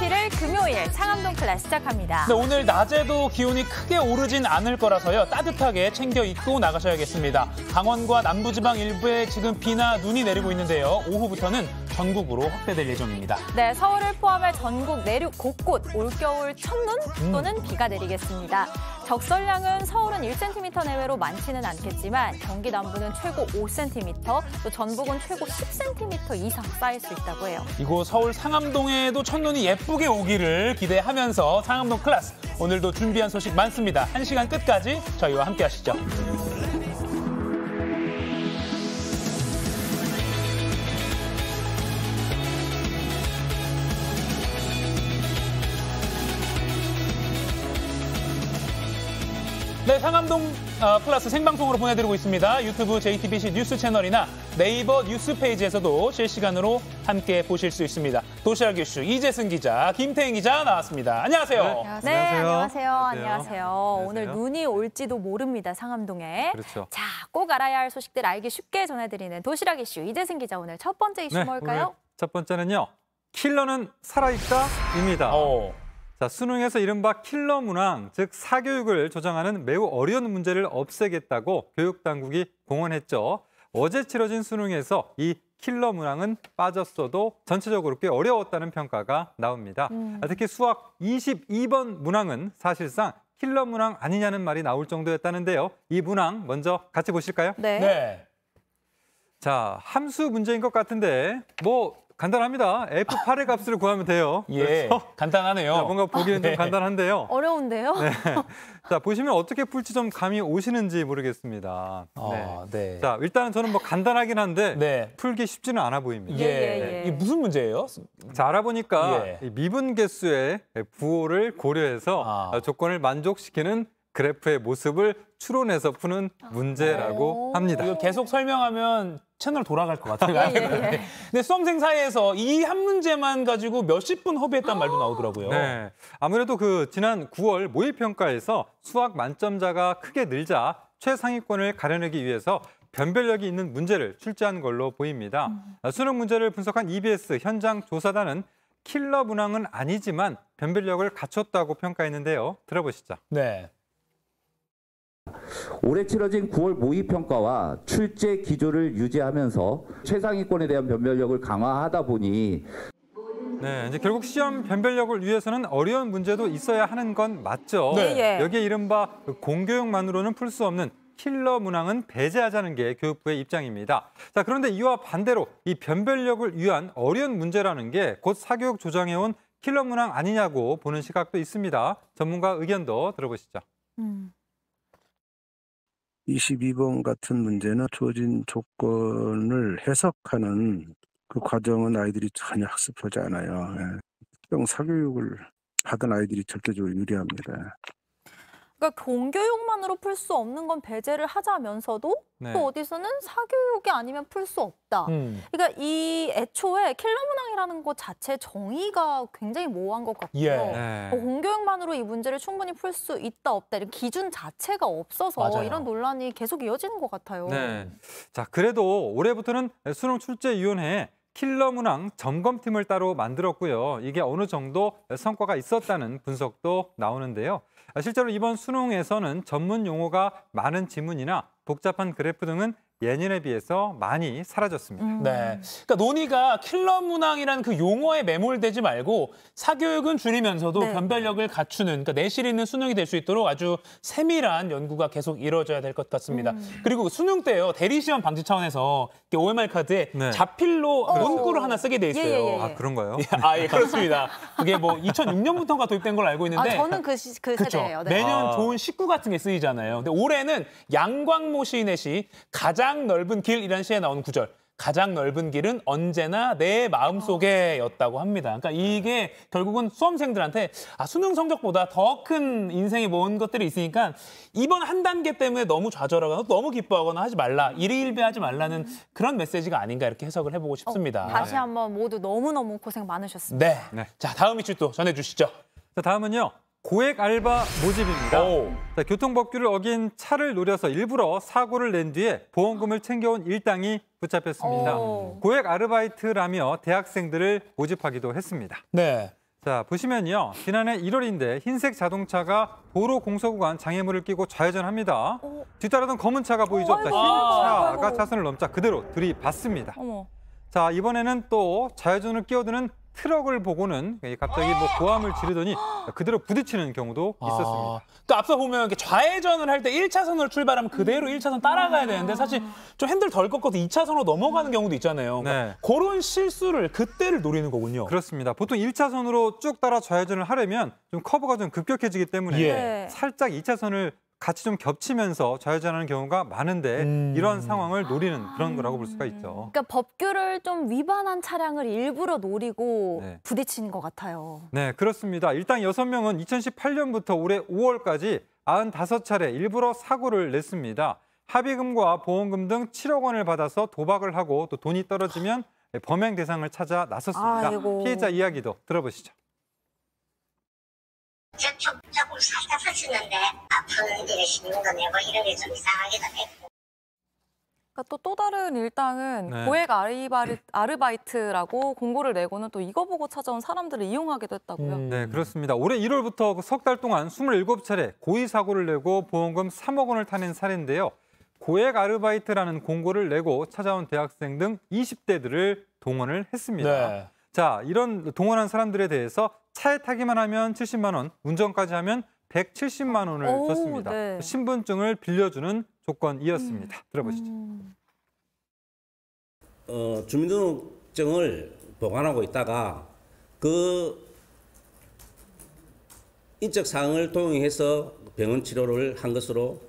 27일 금요일 상암동 클래스 시작합니다. 네, 오늘 낮에도 기온이 크게 오르진 않을 거라서요. 따뜻하게 챙겨 입고 나가셔야겠습니다. 강원과 남부지방 일부에 지금 비나 눈이 내리고 있는데요. 오후부터는 전국으로 확대될 예정입니다. 네, 서울을 포함해 전국 내륙 곳곳 올겨울 첫눈 또는 비가 내리겠습니다. 적설량은 서울은 1cm 내외로 많지는 않겠지만 경기 남부는 최고 5cm, 또 전북은 최고 10cm 이상 쌓일 수 있다고 해요. 이곳 서울 상암동에도 첫눈이 예쁘게 오기를 기대하면서 상암동 클래스 오늘도 준비한 소식 많습니다. 1시간 끝까지 저희와 함께 하시죠. 네, 상암동 클래스 생방송으로 보내드리고 있습니다. 유튜브 JTBC 뉴스 채널이나 네이버 뉴스 페이지에서도 실시간으로 함께 보실 수 있습니다. 도시락 이슈 이재승 기자, 김태인 기자 나왔습니다. 안녕하세요. 네, 안녕하세요. 안녕하세요. 오늘 눈이 올지도 모릅니다, 상암동에. 그렇죠. 자, 꼭 알아야 할 소식들 알기 쉽게 전해드리는 도시락 이슈 이재승 기자, 오늘 첫 번째 이슈 뭘까요? 오늘 첫 번째는요. 킬러는 살아있다입니다. 자, 수능에서 이른바 킬러 문항, 즉 사교육을 조장하는 매우 어려운 문제를 없애겠다고 교육당국이 공언했죠. 어제 치러진 수능에서 이 킬러 문항은 빠졌어도 전체적으로 꽤 어려웠다는 평가가 나옵니다. 특히 수학 22번 문항은 사실상 킬러 문항 아니냐는 말이 나올 정도였다는데요. 이 문항 먼저 같이 보실까요? 네. 자, 함수 문제인 것 같은데 간단합니다. F8의 값을 구하면 돼요. 예, 그렇죠? 간단하네요. 자, 뭔가 보기는 좀 간단한데요. 어려운데요? 네. 자, 보시면 어떻게 풀지 좀 감이 오시는지 모르겠습니다. 네. 자, 일단은 저는 간단하긴 한데 네. 풀기 쉽지는 않아 보입니다. 이게 무슨 문제예요? 자, 알아보니까 이 미분 개수의 부호를 고려해서 조건을 만족시키는 그래프의 모습을 추론해서 푸는 문제라고 합니다. 이거 계속 설명하면 채널 돌아갈 것 같아요. 근데 수험생 사이에서 이 한 문제만 가지고 몇십 분 허비했다는 말도 나오더라고요. 네, 아무래도 지난 9월 모의평가에서 수학 만점자가 크게 늘자 최상위권을 가려내기 위해서 변별력이 있는 문제를 출제한 걸로 보입니다. 수능 문제를 분석한 EBS 현장 조사단은 킬러 문항은 아니지만 변별력을 갖췄다고 평가했는데요. 들어보시죠. 네. 올해 치러진 9월 모의평가와 출제 기조를 유지하면서 최상위권에 대한 변별력을 강화하다 보니 네, 이제 결국 시험 변별력을 위해서는 어려운 문제도 있어야 하는 건 맞죠. 네. 여기에 이른바 공교육만으로는 풀 수 없는 킬러 문항은 배제하자는 게 교육부의 입장입니다. 자, 그런데 이와 반대로 이 변별력을 위한 어려운 문제라는 게 곧 사교육 조장해온 킬러 문항 아니냐고 보는 시각도 있습니다. 전문가 의견도 들어보시죠. 22번 같은 문제는 주어진 조건을 해석하는 그 과정은 아이들이 전혀 학습하지 않아요. 특정 사교육을 하던 아이들이 절대적으로 유리합니다. 그러니까 공교육만으로 풀 수 없는 건 배제를 하자면서도 또 어디서는 사교육이 아니면 풀 수 없다. 그러니까 이 애초에 킬러 문항이라는 것 자체 정의가 굉장히 모호한 것 같고요. 공교육만으로 이 문제를 충분히 풀 수 있다 없다 이런 기준 자체가 없어서 이런 논란이 계속 이어지는 것 같아요. 네. 자, 그래도 올해부터는 수능출제위원회에 킬러 문항 점검팀을 따로 만들었고요. 이게 어느 정도 성과가 있었다는 분석도 나오는데요. 실제로 이번 수능에서는 전문 용어가 많은 지문이나 복잡한 그래프 등은 예년에 비해서 많이 사라졌습니다. 네, 그러니까 논의가 킬러 문항이라는 그 용어에 매몰되지 말고 사교육은 줄이면서도 변별력을 갖추는, 그러니까 내실 있는 수능이 될 수 있도록 아주 세밀한 연구가 계속 이루어져야 될 것 같습니다. 그리고 수능 때요, 대리시험 방지 차원에서 OMR 카드에 자필로 문구를 하나 쓰게 돼 있어요. 아, 그런가요? 예, 그렇습니다. 그게 2006년부터가 도입된 걸로 알고 있는데. 저는 그 세대예요. 네. 매년 좋은 식구 같은 게 쓰이잖아요. 근데 올해는 양광모 시인의 시 가장 넓은 길이라는 시에 나오는 구절. 가장 넓은 길은 언제나 내 마음속에였다고 합니다. 그러니까 이게 결국은 수험생들한테 수능 성적보다 더 큰 인생에 모은 것들이 있으니까 이번 한 단계 때문에 너무 좌절하거나 너무 기뻐하거나 하지 말라, 일희일비하지 말라는 그런 메시지가 아닌가 이렇게 해석을 해보고 싶습니다. 다시 한번 모두 너무너무 고생 많으셨습니다. 네. 자, 다음 이슈 또 전해주시죠. 자, 다음은요. 고액 알바 모집입니다. 자, 교통법규를 어긴 차를 노려서 일부러 사고를 낸 뒤에 보험금을 챙겨온 일당이 붙잡혔습니다. 고액 아르바이트라며 대학생들을 모집하기도 했습니다. 네. 자, 보시면요. 지난해 1월인데 흰색 자동차가 도로 공서 구간 장애물을 끼고 좌회전합니다. 뒤따르던 검은 차가 보이죠? 자, 흰 차가 차선을 넘자 그대로 들이받습니다. 자, 이번에는 또 좌회전을 끼어드는 트럭을 보고는 갑자기 뭐 고함을 지르더니 그대로 부딪히는 경우도 있었습니다. 그러니까 앞서 보면 이렇게 좌회전을 할 때 1차선으로 출발하면 그대로 1차선 따라가야 되는데 사실 좀 핸들 덜 꺾어서 2차선으로 넘어가는 경우도 있잖아요. 그러니까 네. 그런 실수를 그때를 노리는 거군요. 그렇습니다. 보통 1차선으로 쭉 따라 좌회전을 하려면 좀 커브가 좀 급격해지기 때문에 예. 살짝 2차선을 같이 좀 겹치면서 좌회전하는 경우가 많은데 이런 상황을 노리는 그런 거라고 볼 수가 있죠. 그러니까 법규를 좀 위반한 차량을 일부러 노리고 네. 부딪히는 것 같아요. 네, 그렇습니다. 일단 6명은 2018년부터 올해 5월까지 95차례 일부러 사고를 냈습니다. 합의금과 보험금 등 7억 원을 받아서 도박을 하고 또 돈이 떨어지면 범행 대상을 찾아 나섰습니다. 아이고. 피해자 이야기도 들어보시죠. 저쪽 조금 살짝 스치는데 아픈 일에 신문도 내고 이런 게 좀 이상하기도 했고. 그러니까 또 다른 일당은 네. 고액 아르바이트라고 공고를 내고는 또 이거 보고 찾아온 사람들을 이용하기도 했다고요. 네, 그렇습니다. 올해 1월부터 석 달 동안 27차례 고의 사고를 내고 보험금 3억 원을 타낸 사례인데요. 고액 아르바이트라는 공고를 내고 찾아온 대학생 등 20대들을 동원을 했습니다. 네. 자, 이런 동원한 사람들에 대해서 차에 타기만 하면 70만 원, 운전까지 하면 170만 원을 오, 줬습니다. 네. 신분증을 빌려주는 조건이었습니다. 들어보시죠. 주민등록증을 보관하고 있다가 그 인적 사항을 동의해서 병원 치료를 한 것으로.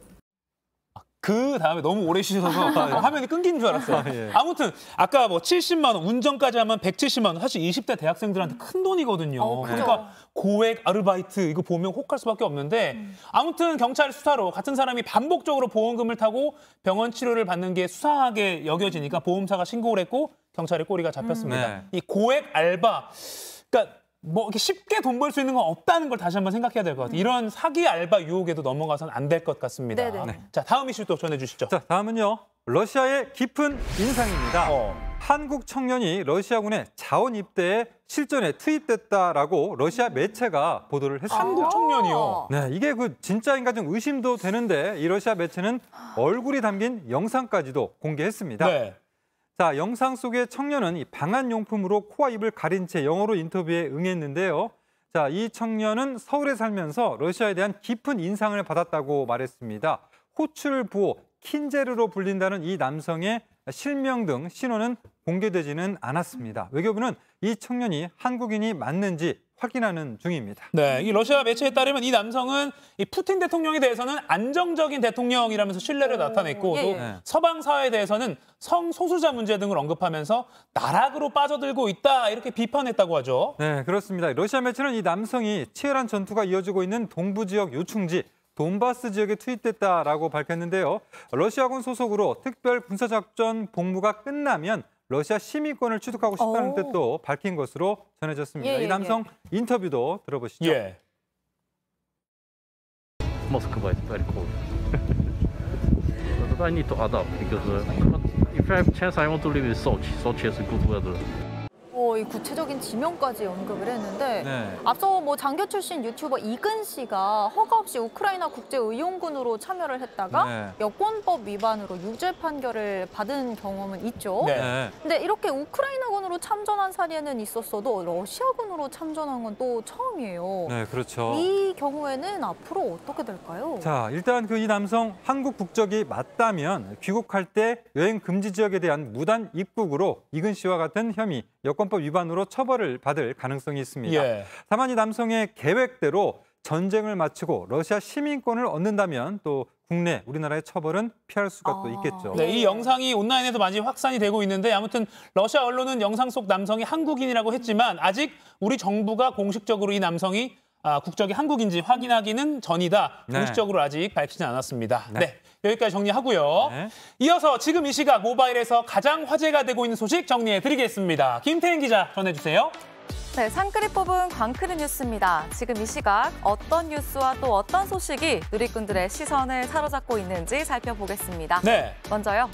그 다음에 너무 오래 쉬셔서 화면이 끊긴 줄 알았어요. 예. 아무튼 아까 뭐 70만 원, 운전까지 하면 170만 원. 사실 20대 대학생들한테 큰 돈이거든요. 그죠. 그러니까 고액 아르바이트 이거 보면 혹할 수밖에 없는데 아무튼 경찰 수사로 같은 사람이 반복적으로 보험금을 타고 병원 치료를 받는 게 수상하게 여겨지니까 보험사가 신고를 했고 경찰의 꼬리가 잡혔습니다. 네. 이 고액 알바, 그러니까 뭐 이렇게 쉽게 돈 벌 수 있는 건 없다는 걸 다시 한번 생각해야 될 것 같아요. 이런 사기 알바 유혹에도 넘어가서는 안 될 것 같습니다. 네네. 자, 다음 이슈 또 전해주시죠. 자, 다음은요. 러시아의 깊은 인상입니다. 한국 청년이 러시아군의 자원 입대에 실전에 투입됐다라고 러시아 매체가 보도를 했습니다. 한국 청년이요. 네, 이게 그 진짜인가 좀 의심도 되는데 이 러시아 매체는 얼굴이 담긴 영상까지도 공개했습니다. 네. 자, 영상 속의 청년은 이 방한용품으로 코와 입을 가린 채 영어로 인터뷰에 응했는데요. 자, 이 청년은 서울에 살면서 러시아에 대한 깊은 인상을 받았다고 말했습니다. 호출 부호 킨제르로 불린다는 이 남성의 실명 등 신원은 공개되지는 않았습니다. 외교부는 이 청년이 한국인이 맞는지 확인하는 중입니다. 네, 이 러시아 매체에 따르면 이 남성은 이 푸틴 대통령에 대해서는 안정적인 대통령이라면서 신뢰를 나타냈고 또 예. 서방 사회에 대해서는 성소수자 문제 등을 언급하면서 나락으로 빠져들고 있다 이렇게 비판했다고 하죠. 네, 그렇습니다. 러시아 매체는 이 남성이 치열한 전투가 이어지고 있는 동부 지역 요충지 돈바스 지역에 투입됐다라고 밝혔는데요. 러시아군 소속으로 특별 군사작전 복무가 끝나면 러시아 시민권을 취득하고 싶다는 뜻도 밝힌 것으로 전해졌습니다. 예, 이 남성 인터뷰도 들어보시죠. 예. Moscow is very cold. But I need to adapt because if I have chance, I want to live in Sochi. Sochi has good weather. 이 구체적인 지명까지 언급을 했는데 네. 앞서 뭐 장교 출신 유튜버 이근 씨가 허가 없이 우크라이나 국제의용군으로 참여를 했다가 네. 여권법 위반으로 유죄 판결을 받은 경험은 있죠. 네. 네. 근데 이렇게 우크라이나군으로 참전한 사례는 있었어도 러시아군으로 참전한 건 또 처음이에요. 네, 그렇죠. 이 경우에는 앞으로 어떻게 될까요? 자, 일단 이 남성 한국 국적이 맞다면 귀국할 때 여행 금지 지역에 대한 무단 입국으로 이근 씨와 같은 혐의, 여권법 위반으로 처벌을 받을 가능성이 있습니다. 예. 다만 이 남성의 계획대로 전쟁을 마치고 러시아 시민권을 얻는다면 또 국내 우리나라의 처벌은 피할 수가 또 있겠죠. 네, 이 영상이 온라인에서 많이 확산이 되고 있는데 아무튼 러시아 언론은 영상 속 남성이 한국인이라고 했지만 아직 우리 정부가 공식적으로 이 남성이 국적이 한국인지 확인하기는 전이다. 네. 공식적으로 아직 밝히진 않았습니다. 네. 네, 여기까지 정리하고요. 네. 이어서 지금 이 시각 모바일에서 가장 화제가 되고 있는 소식 정리해드리겠습니다. 김태인 기자 전해주세요. 네, 상크리 뽑은 광크리 뉴스입니다. 지금 이 시각 어떤 뉴스와 또 어떤 소식이 누리꾼들의 시선을 사로잡고 있는지 살펴보겠습니다. 네. 먼저요.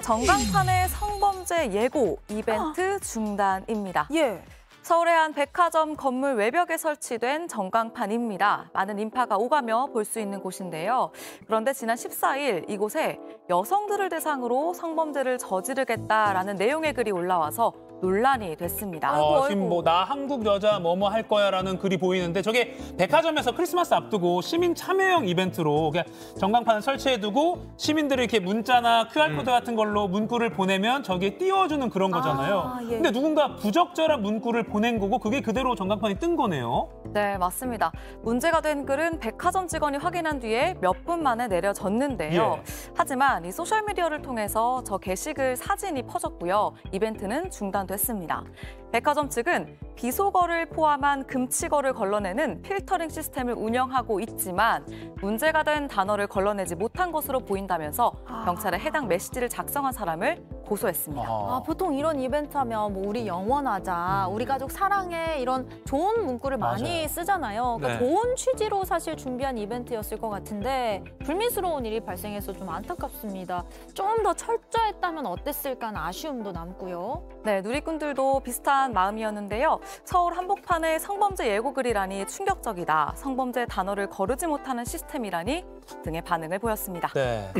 전광판의 성범죄 예고 이벤트 중단입니다. 예. 서울의 한 백화점 건물 외벽에 설치된 전광판입니다. 많은 인파가 오가며 볼 수 있는 곳인데요. 그런데 지난 14일 이곳에 여성들을 대상으로 성범죄를 저지르겠다라는 내용의 글이 올라와서 논란이 됐습니다. 지금 뭐 나 한국 여자 뭐뭐 할 거야라는 글이 보이는데 저게 백화점에서 크리스마스 앞두고 시민 참여형 이벤트로 그냥 전광판을 설치해두고 시민들이 이렇게 문자나 QR코드 같은 걸로 문구를 보내면 저기에 띄워주는 그런 거잖아요. 예. 근데 누군가 부적절한 문구를 보낸 거고 그게 그대로 전광판이 뜬 거네요. 네, 맞습니다. 문제가 된 글은 백화점 직원이 확인한 뒤에 몇 분 만에 내려졌는데요. 하지만 이 소셜미디어를 통해서 저 게시글 사진이 퍼졌고요. 이벤트는 중단됐습니다. 백화점 측은 비속어를 포함한 금칙어를 걸러내는 필터링 시스템을 운영하고 있지만 문제가 된 단어를 걸러내지 못한 것으로 보인다면서 경찰에 해당 메시지를 작성한 사람을 고소했습니다. 보통 이런 이벤트 하면 뭐 우리 영원하자, 우리 가족 사랑해 이런 좋은 문구를 많이 쓰잖아요. 그러니까 좋은 취지로 사실 준비한 이벤트였을 것 같은데 불미스러운 일이 발생해서 좀 안타깝습니다. 좀 더 철저했다면 어땠을까 하는 아쉬움도 남고요. 네, 누리꾼들도 비슷한 마음이었는데요. 서울 한복판의 성범죄 예고글이라니 충격적이다. 성범죄 단어를 거르지 못하는 시스템이라니 등의 반응을 보였습니다. 네.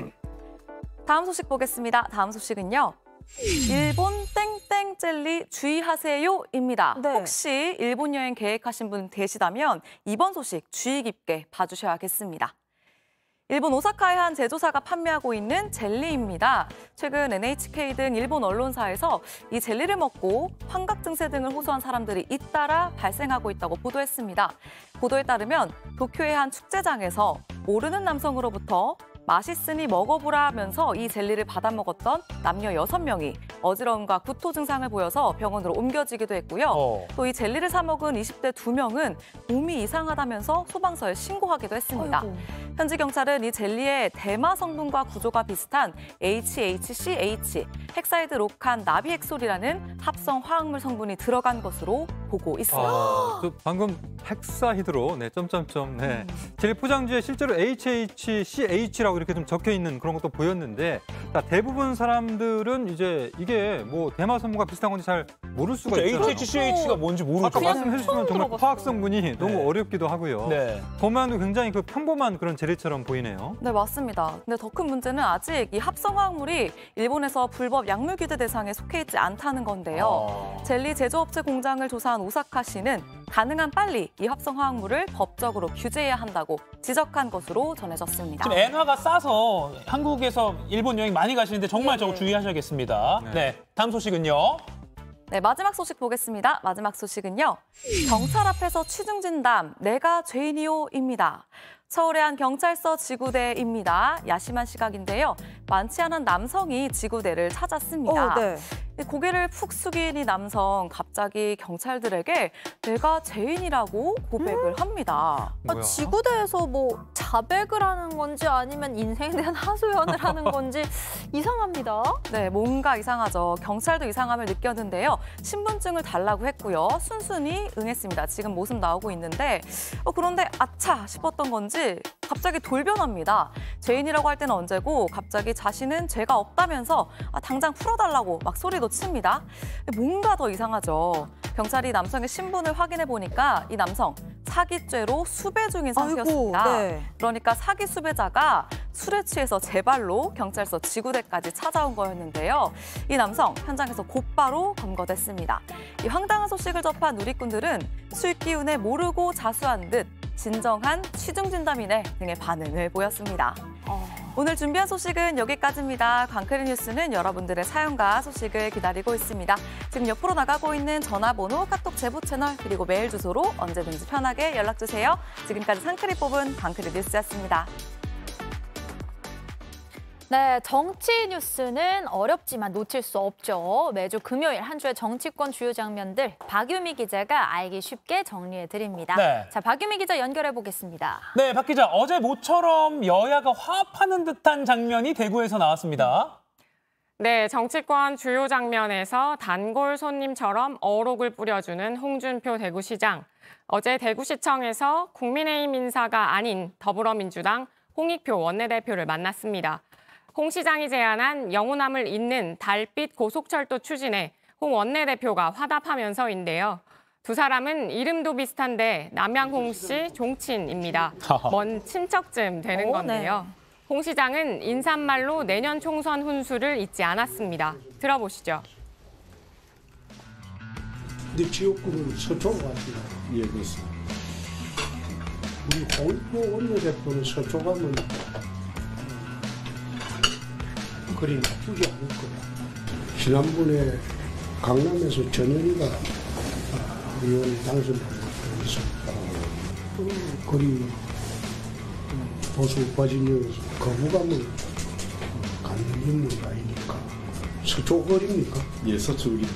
다음 소식 보겠습니다. 다음 소식은요. 일본 땡땡 젤리 주의하세요입니다. 네. 혹시 일본 여행 계획하신 분 계시다면 이번 소식 주의 깊게 봐주셔야겠습니다. 일본 오사카의 한 제조사가 판매하고 있는 젤리입니다. 최근 NHK 등 일본 언론사에서 이 젤리를 먹고 환각 증세 등을 호소한 사람들이 잇따라 발생하고 있다고 보도했습니다. 보도에 따르면 도쿄의 한 축제장에서 모르는 남성으로부터 맛있으니 먹어보라 하면서 이 젤리를 받아먹었던 남녀 6명이 어지러움과 구토 증상을 보여서 병원으로 옮겨지기도 했고요. 또 이 젤리를 사 먹은 20대 2명은 몸이 이상하다면서 소방서에 신고하기도 했습니다. 현지 경찰은 이 젤리의 대마 성분과 구조가 비슷한 HHCH, 헥사이드 록한 나비헥솔이라는 합성 화학물 성분이 들어간 것으로 보고 있습니다. 방금 헥사히드로, 점점점, 젤리 포장지에 실제로 HHCH라고 이렇게 좀 적혀 있는 그런 것도 보였는데, 대부분 사람들은 이제 이게 뭐 대마 성분과 비슷한 건지 잘 모를 수가 있잖아요. HHCH가 뭔지 모르죠. 아까 말씀해 주시면 정말 화학 성분이 너무 어렵기도 하고요. 보면도 굉장히 그 평범한 그런 젤리처럼 보이네요. 네, 맞습니다. 근데 더 큰 문제는 아직 이 합성 화학물이 일본에서 불법 약물 규제 대상에 속해 있지 않다는 건데요. 젤리 제조업체 공장을 조사한 오사카시는 가능한 빨리 이 합성 화학물을 법적으로 규제해야 한다고 지적한 것으로 전해졌습니다. 지금 엔화가 싸서 한국에서 일본 여행 많이 가시는데 정말 저거 주의하셔야겠습니다. 네, 다음 소식은요. 네, 마지막 소식 보겠습니다. 마지막 소식은요. 경찰 앞에서 취중진담, 내가 죄인이요입니다. 서울의 한 경찰서 지구대입니다. 야심한 시각인데요. 많지 않은 남성이 지구대를 찾았습니다. 고개를 푹 숙인 이 남성, 갑자기 경찰들에게 내가 죄인이라고 고백을 합니다. 지구대에서 뭐 자백을 하는 건지 아니면 인생에 대한 하소연을 하는 건지 이상합니다. 네, 뭔가 이상하죠. 경찰도 이상함을 느꼈는데요. 신분증을 달라고 했고요. 순순히 응했습니다. 지금 모습 나오고 있는데 그런데 아차 싶었던 건지 갑자기 돌변합니다. 죄인이라고 할 때는 언제고 갑자기 자신은 죄가 없다면서 당장 풀어달라고 막 소리도 칩니다. 뭔가 더 이상하죠. 경찰이 남성의 신분을 확인해 보니까 이 남성 사기죄로 수배 중인 상태였습니다. 그러니까 사기 수배자가 술에 취해서 제 발로 경찰서 지구대까지 찾아온 거였는데요. 이 남성 현장에서 곧바로 검거됐습니다. 이 황당한 소식을 접한 누리꾼들은 술 기운에 모르고 자수한 듯 진정한 취중진담이네 등의 반응을 보였습니다. 오늘 준비한 소식은 여기까지입니다. 광크리 뉴스는 여러분들의 사연과 소식을 기다리고 있습니다. 지금 옆으로 나가고 있는 전화번호, 카톡 제보 채널, 그리고 메일 주소로 언제든지 편하게 연락주세요. 지금까지 상크리 뽑은 광크리 뉴스였습니다. 네, 정치 뉴스는 어렵지만 놓칠 수 없죠. 매주 금요일 한 주의 정치권 주요 장면들 박유미 기자가 알기 쉽게 정리해드립니다. 자, 박유미 기자 연결해 보겠습니다. 네, 박 기자, 어제 모처럼 여야가 화합하는 듯한 장면이 대구에서 나왔습니다. 네, 정치권 주요 장면에서 단골 손님처럼 어록을 뿌려주는 홍준표 대구시장. 어제 대구시청에서 국민의힘 인사가 아닌 더불어민주당 홍익표 원내대표를 만났습니다. 홍 시장이 제안한 영호남을 잇는 달빛 고속철도 추진에 홍 원내대표가 화답하면서인데요. 두 사람은 이름도 비슷한데 남양홍 씨 종친입니다. 먼 친척쯤 되는 건데요. 홍 시장은 인사말로 내년 총선 훈수를 잊지 않았습니다. 들어보시죠. 근데 지역구는 서초가 같습니다. 예, 그렇습니다. 우리 홍익표 원내대표는 서초 가면 그리 나쁘지 않을 거야. 지난번에 강남에서 전현희가 의원 당선되면서 그리 보수 빠지면서 거부감을 갖는 인물이 아니니까 서초 거리입니까? 예, 서초입니다.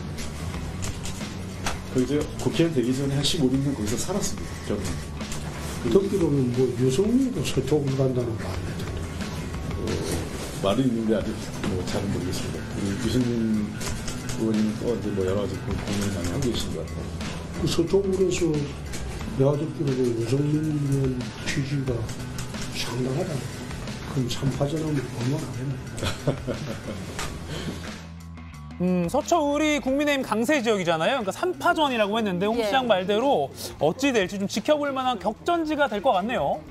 이제 국회의원 되기 전에 한 15년 거기서 살았습니다. 저는. 듣기로는 뭐 유승민도 서초를 간다는 말이 있던데. 말이 있는데 아직 잘은 모르겠습니다. 유승민 의원님 또 이제 여러 가지 고민을 많이 하고 계신 것 같아요. 그 서초구에서 내가 듣기로는 유승민 의원 취지가 상당하다. 그럼 3파전하면 얼마나 됩니까? 서초울이 국민의힘 강세 지역이잖아요. 그러니까 3파전이라고 했는데 홍 시장 말대로 어찌 될지 좀 지켜볼 만한 격전지가 될 것 같네요.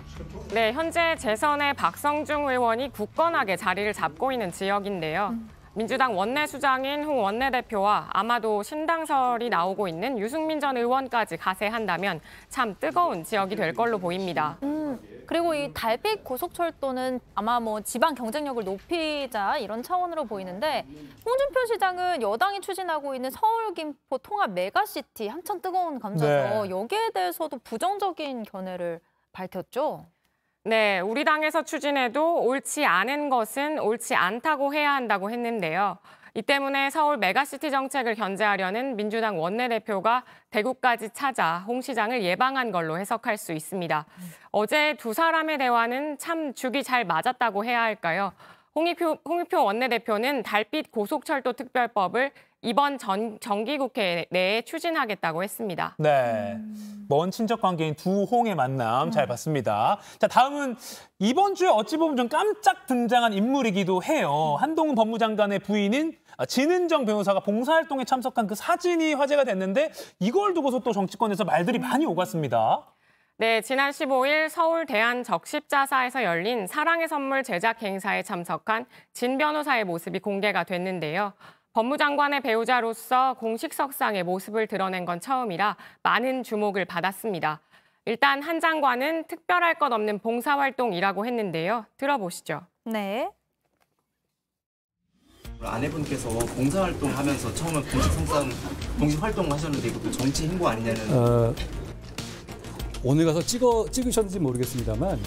네, 현재 재선에 박성중 의원이 굳건하게 자리를 잡고 있는 지역인데요. 민주당 원내수장인 홍 원내대표와 아마도 신당설이 나오고 있는 유승민 전 의원까지 가세한다면 참 뜨거운 지역이 될 걸로 보입니다. 그리고 이 달빛 고속철도는 아마 뭐 지방 경쟁력을 높이자 이런 차원으로 보이는데 홍준표 시장은 여당이 추진하고 있는 서울 김포 통합 메가시티 한참 뜨거운 감자죠. 여기에 대해서도 부정적인 견해를 밝혔죠. 네, 우리 당에서 추진해도 옳지 않은 것은 옳지 않다고 해야 한다고 했는데요. 이 때문에 서울 메가시티 정책을 견제하려는 민주당 원내대표가 대구까지 찾아 홍 시장을 예방한 걸로 해석할 수 있습니다. 어제 두 사람의 대화는 참 죽이 잘 맞았다고 해야 할까요? 홍익표 원내대표는 달빛 고속철도 특별법을 이번 정기국회 내에 추진하겠다고 했습니다. 네, 먼 친척 관계인 두 홍의 만남 잘 봤습니다. 자, 다음은 이번 주에 어찌 보면 좀 깜짝 등장한 인물이기도 해요. 한동훈 법무장관의 부인인 진은정 변호사가 봉사활동에 참석한 그 사진이 화제가 됐는데 이걸 두고서 또 정치권에서 말들이 많이 오갔습니다. 네, 지난 15일 서울 대한적십자사에서 열린 사랑의 선물 제작 행사에 참석한 진 변호사의 모습이 공개가 됐는데요. 법무장관의 배우자로서 공식 석상의 모습을 드러낸 건 처음이라 많은 주목을 받았습니다. 일단 한 장관은 특별할 것 없는 봉사활동이라고 했는데요. 들어보시죠. 네. 아내분께서 봉사활동 하면서 처음에 공식 활동을 하셨는데 이것도 정치 행보 아니냐는... 오늘 가서 찍으셨는지 모르겠습니다만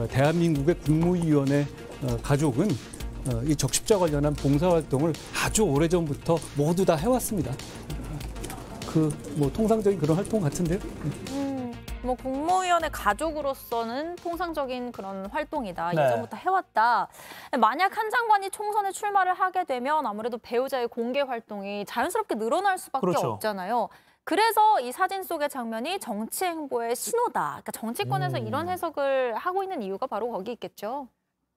대한민국의 국무위원회 가족은 이 적십자 관련한 봉사활동을 아주 오래전부터 모두 다 해왔습니다. 뭐 통상적인 그런 활동 같은데요. 뭐 국무위원회 가족으로서는 통상적인 그런 활동이다. 네. 예전부터 해왔다. 만약 한 장관이 총선에 출마를 하게 되면 아무래도 배우자의 공개 활동이 자연스럽게 늘어날 수밖에 없잖아요. 그래서 이 사진 속의 장면이 정치 행보의 신호다. 그러니까 정치권에서 이런 해석을 하고 있는 이유가 바로 거기 있겠죠.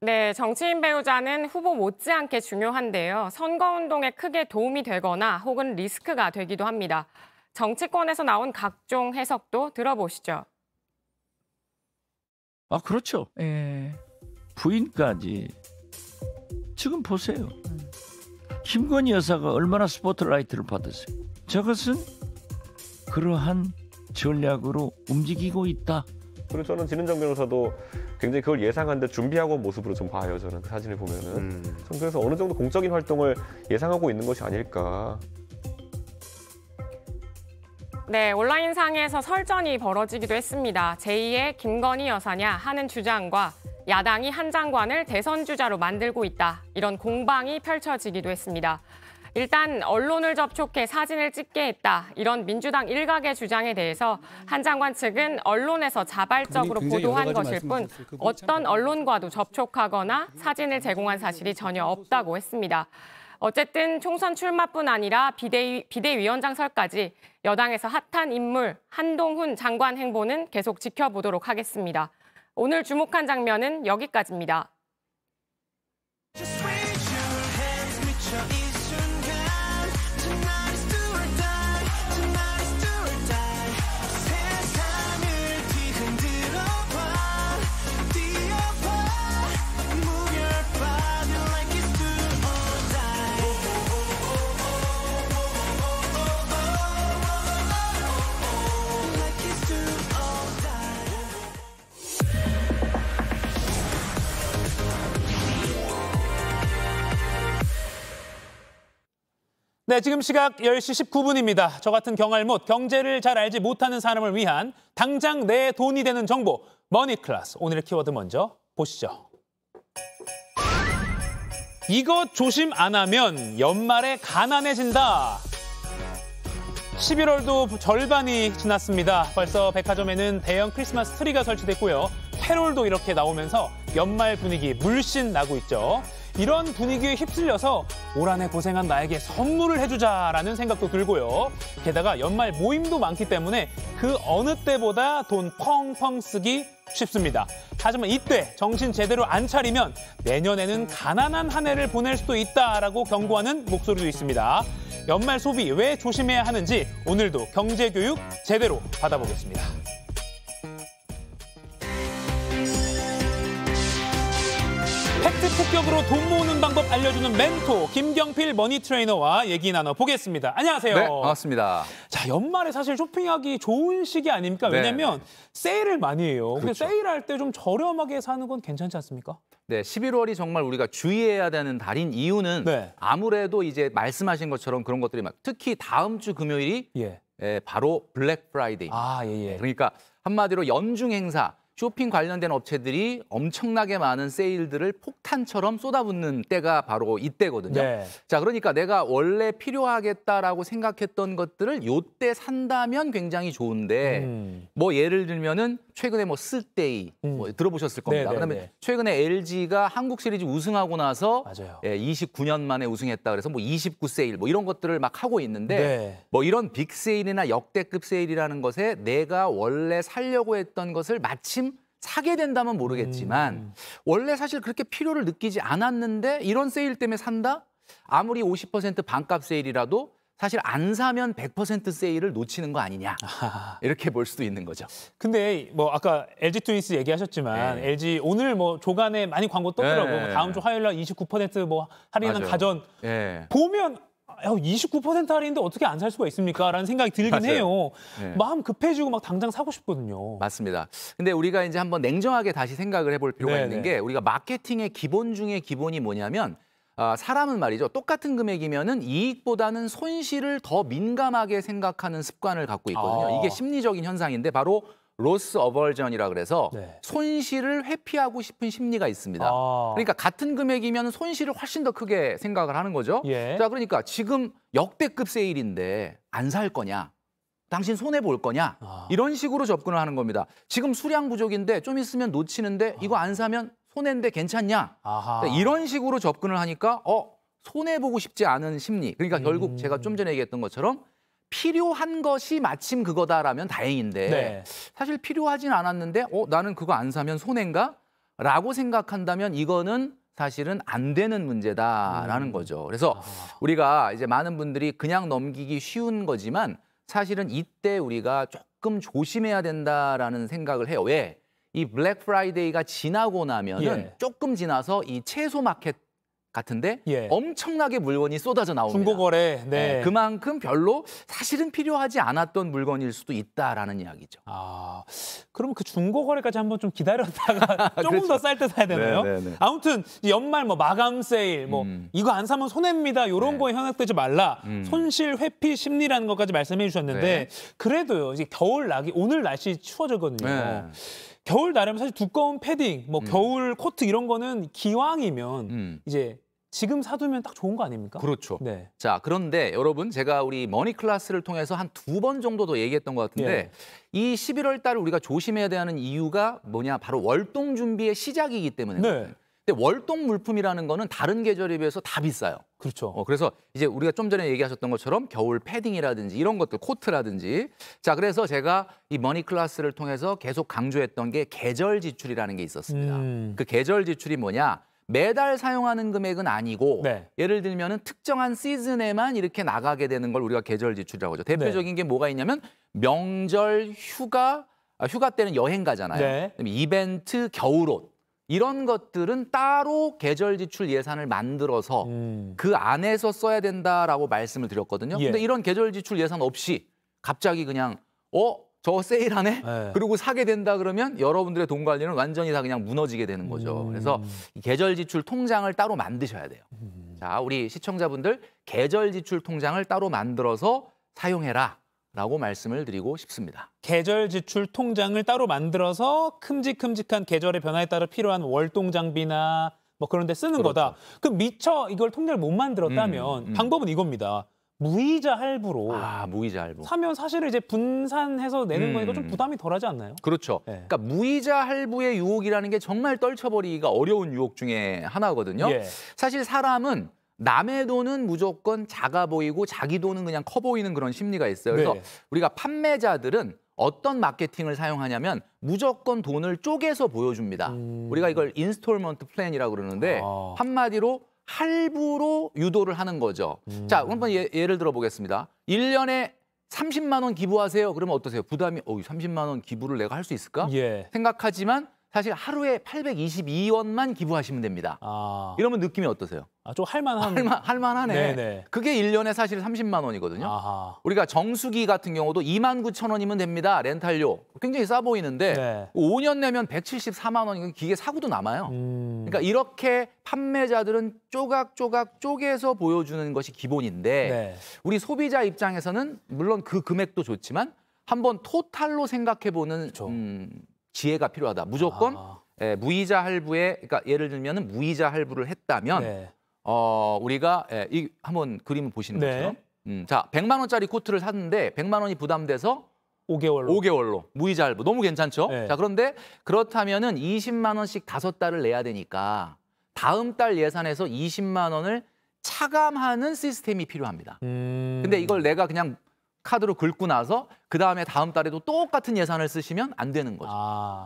네, 정치인 배우자는 후보 못지않게 중요한데요. 선거운동에 크게 도움이 되거나 혹은 리스크가 되기도 합니다. 정치권에서 나온 각종 해석도 들어보시죠. 그렇죠. 부인까지. 지금 보세요. 김건희 여사가 얼마나 스포트라이트를 받았어요. 저것은 그러한 전략으로 움직이고 있다. 그리고 저는 진은정 변호사도 굉장히 그걸 예상하는데 준비하고 온 모습으로 좀 봐요. 저는 그 사진을 보면은. 그래서 어느 정도 공적인 활동을 예상하고 있는 것이 아닐까. 네, 온라인상에서 설전이 벌어지기도 했습니다. 제2의 김건희 여사냐 하는 주장과 야당이 한 장관을 대선 주자로 만들고 있다. 이런 공방이 펼쳐지기도 했습니다. 일단 언론을 접촉해 사진을 찍게 했다. 이런 민주당 일각의 주장에 대해서 한 장관 측은 언론에서 자발적으로 보도한 것일 뿐 어떤 언론과도 접촉하거나 사진을 제공한 사실이 전혀 없다고 했습니다. 어쨌든 총선 출마뿐 아니라 비대위원장설까지 여당에서 핫한 인물 한동훈 장관 행보는 계속 지켜보도록 하겠습니다. 오늘 주목한 장면은 여기까지입니다. 네, 지금 시각 10시 19분입니다. 저 같은 경알못, 경제를 잘 알지 못하는 사람을 위한 당장 내 돈이 되는 정보, 머니클래스. 오늘의 키워드 먼저 보시죠. 이거 조심 안 하면 연말에 가난해진다. 11월도 절반이 지났습니다. 벌써 백화점에는 대형 크리스마스 트리가 설치됐고요. 캐롤도 이렇게 나오면서 연말 분위기 물씬 나고 있죠. 이런 분위기에 휩쓸려서 올 한 해 고생한 나에게 선물을 해주자라는 생각도 들고요. 게다가 연말 모임도 많기 때문에 그 어느 때보다 돈 펑펑 쓰기 쉽습니다. 하지만 이때 정신 제대로 안 차리면 내년에는 가난한 한 해를 보낼 수도 있다라고 경고하는 목소리도 있습니다. 연말 소비 왜 조심해야 하는지 오늘도 경제교육 제대로 받아보겠습니다. 팩트 폭격으로 돈 모으는 방법 알려주는 멘토 김경필 머니 트레이너와 얘기 나눠보겠습니다. 안녕하세요. 네, 반갑습니다. 자, 연말에 사실 쇼핑하기 좋은 시기 아닙니까? 네. 왜냐면 세일을 많이 해요. 근데 그렇죠. 세일할 때 좀 저렴하게 사는 건 괜찮지 않습니까? 네, 11월이 정말 우리가 주의해야 되는 달인 이유는 네. 아무래도 이제 말씀하신 것처럼 그런 것들이 특히 다음 주 금요일이 바로 블랙 프라이데이. 그러니까 한마디로 연중 행사, 쇼핑 관련된 업체들이 엄청나게 많은 세일들을 폭탄처럼 쏟아붓는 때가 바로 이때거든요. 네. 자, 그러니까 내가 원래 필요하겠다라고 생각했던 것들을 요때 산다면 굉장히 좋은데 뭐 예를 들면은 최근에 뭐 스데이 뭐 들어보셨을 겁니다. 그다음에 최근에 LG가 한국 시리즈 우승하고 나서 29년 만에 우승했다 그래서 뭐 29 세일 뭐 이런 것들을 막 하고 있는데 뭐 이런 빅 세일이나 역대급 세일이라는 것에 내가 원래 살려고 했던 것을 마침 사게 된다면 모르겠지만 원래 사실 그렇게 필요를 느끼지 않았는데 이런 세일 때문에 산다? 아무리 50% 반값 세일이라도 사실 안 사면 100% 세일을 놓치는 거 아니냐 이렇게 볼 수도 있는 거죠. 근데 뭐 아까 LG 트윈스 얘기하셨지만 LG 오늘 뭐 조간에 많이 광고 떴더라고요. 다음 주 화요일 날 29% 할인한 가전 보면 29% 할인인데 어떻게 안 살 수가 있습니까? 라는 생각이 들긴 해요. 마음 급해지고 막 당장 사고 싶거든요. 맞습니다. 근데 우리가 이제 한번 냉정하게 다시 생각을 해볼 필요가 있는 게 우리가 마케팅의 기본 중에 기본이 뭐냐면 사람은 말이죠. 똑같은 금액이면은 이익보다는 손실을 더 민감하게 생각하는 습관을 갖고 있거든요. 이게 심리적인 현상인데 바로 로스 어벌전이라 그래서 손실을 회피하고 싶은 심리가 있습니다. 그러니까 같은 금액이면 손실을 훨씬 더 크게 생각을 하는 거죠. 자, 그러니까 지금 역대급 세일인데 안 살 거냐? 당신 손해 볼 거냐? 이런 식으로 접근을 하는 겁니다. 지금 수량 부족인데 좀 있으면 놓치는데 이거 안 사면 손해인데 괜찮냐? 이런 식으로 접근을 하니까 손해 보고 싶지 않은 심리. 그러니까 결국 제가 좀 전에 얘기했던 것처럼 필요한 것이 마침 그거다라면 다행인데 사실 필요하진 않았는데 나는 그거 안 사면 손해인가? 라고 생각한다면 이거는 사실은 안 되는 문제다라는 거죠. 그래서 우리가 이제 많은 분들이 그냥 넘기기 쉬운 거지만 사실은 이때 우리가 조금 조심해야 된다라는 생각을 해요. 왜? 이 블랙 프라이데이가 지나고 나면은 조금 지나서 이 채소 마켓 같은데 엄청나게 물건이 쏟아져 나옵니다. 중고거래. 그만큼 별로 사실은 필요하지 않았던 물건일 수도 있다라는 이야기죠. 그럼 그 중고거래까지 한번 좀 기다렸다가 조금 더 쌀 때 사야 되나요? 아무튼 연말 뭐 마감 세일, 뭐 이거 안 사면 손해입니다. 이런 거에 현혹되지 말라. 손실 회피 심리라는 것까지 말씀해 주셨는데 그래도요. 이제 겨울 오늘 날씨 추워졌거든요. 겨울 나려면 사실 두꺼운 패딩, 뭐 겨울 코트 이런 거는 기왕이면 이제 지금 사두면 딱 좋은 거 아닙니까? 그렇죠. 자, 그런데 여러분 제가 우리 머니 클래스를 통해서 한 2번 정도 더 얘기했던 것 같은데 이 11월 달을 우리가 조심해야 되는 이유가 뭐냐? 바로 월동 준비의 시작이기 때문에. 근데 월동 물품이라는 거는 다른 계절에 비해서 다 비싸요. 그렇죠. 그래서 이제 우리가 좀 전에 얘기하셨던 것처럼 겨울 패딩이라든지 이런 것들, 코트라든지. 자, 그래서 제가 이 머니 클래스를 통해서 계속 강조했던 게 계절 지출이라는 게 있었습니다. 그 계절 지출이 뭐냐? 매달 사용하는 금액은 아니고 예를 들면은 특정한 시즌에만 이렇게 나가게 되는 걸 우리가 계절 지출이라고 하죠. 대표적인 게 뭐가 있냐면 명절, 휴가 때는 여행 가잖아요. 이벤트, 겨울옷. 이런 것들은 따로 계절 지출 예산을 만들어서 그 안에서 써야 된다라고 말씀을 드렸거든요. 근데 이런 계절 지출 예산 없이 갑자기 그냥 저거 세일하네? 그리고 사게 된다 그러면 여러분들의 돈 관리는 완전히 다 그냥 무너지게 되는 거죠. 그래서 이 계절 지출 통장을 따로 만드셔야 돼요. 자, 우리 시청자분들 계절 지출 통장을 따로 만들어서 사용해라라고 말씀을 드리고 싶습니다. 계절 지출 통장을 따로 만들어서 큼직큼직한 계절의 변화에 따라 필요한 월동 장비나 뭐 그런 데 쓰는 거다. 그럼 미처 이걸 통장을 못 만들었다면 방법은 이겁니다. 무이자 할부로 무이자 할부. 사면 사실은 이제 분산해서 내는 거니까 좀 부담이 덜하지 않나요? 그렇죠. 네. 그러니까 무이자 할부의 유혹이라는 게 정말 떨쳐버리기가 어려운 유혹 중에 하나거든요. 예. 사실 사람은 남의 돈은 무조건 작아 보이고 자기 돈은 그냥 커 보이는 그런 심리가 있어요. 그래서 네. 우리가 판매자들은 어떤 마케팅을 사용하냐면 무조건 돈을 쪼개서 보여줍니다. 우리가 이걸 인스톨먼트 플랜이라고 그러는데 한마디로 할부로 유도를 하는 거죠. 자, 한번 예를 들어 보겠습니다. 1년에 30만 원 기부하세요. 그러면 어떠세요? 부담이 30만 원 기부를 내가 할 수 있을까? 예. 생각하지만 사실 하루에 822원만 기부하시면 됩니다. 이러면 느낌이 어떠세요? 좀 할만하네. 네네. 그게 1년에 사실 30만 원이거든요. 아하. 우리가 정수기 같은 경우도 29,000원이면 됩니다. 렌탈료. 굉장히 싸 보이는데 네. 5년 내면 174만 원이면 기계 사고도 남아요. 그러니까 이렇게 판매자들은 조각조각 쪼개서 보여주는 것이 기본인데 네. 우리 소비자 입장에서는 물론 그 금액도 좋지만 한번 토탈로 생각해보는 지혜가 필요하다. 무조건 무이자 할부에, 그러니까 예를 들면 무이자 할부를 했다면 네. 우리가 한번 그림을 보시는 네. 것처럼 자, 100만 원짜리 코트를 샀는데 100만 원이 부담돼서 5개월로 무이자 할부. 너무 괜찮죠? 네. 자, 그런데 그렇다면은 20만 원씩 5달을 내야 되니까 다음 달 예산에서 20만 원을 차감하는 시스템이 필요합니다. 근데 이걸 내가 그냥 카드로 긁고 나서 그다음에 다음 달에도 똑같은 예산을 쓰시면 안 되는 거죠.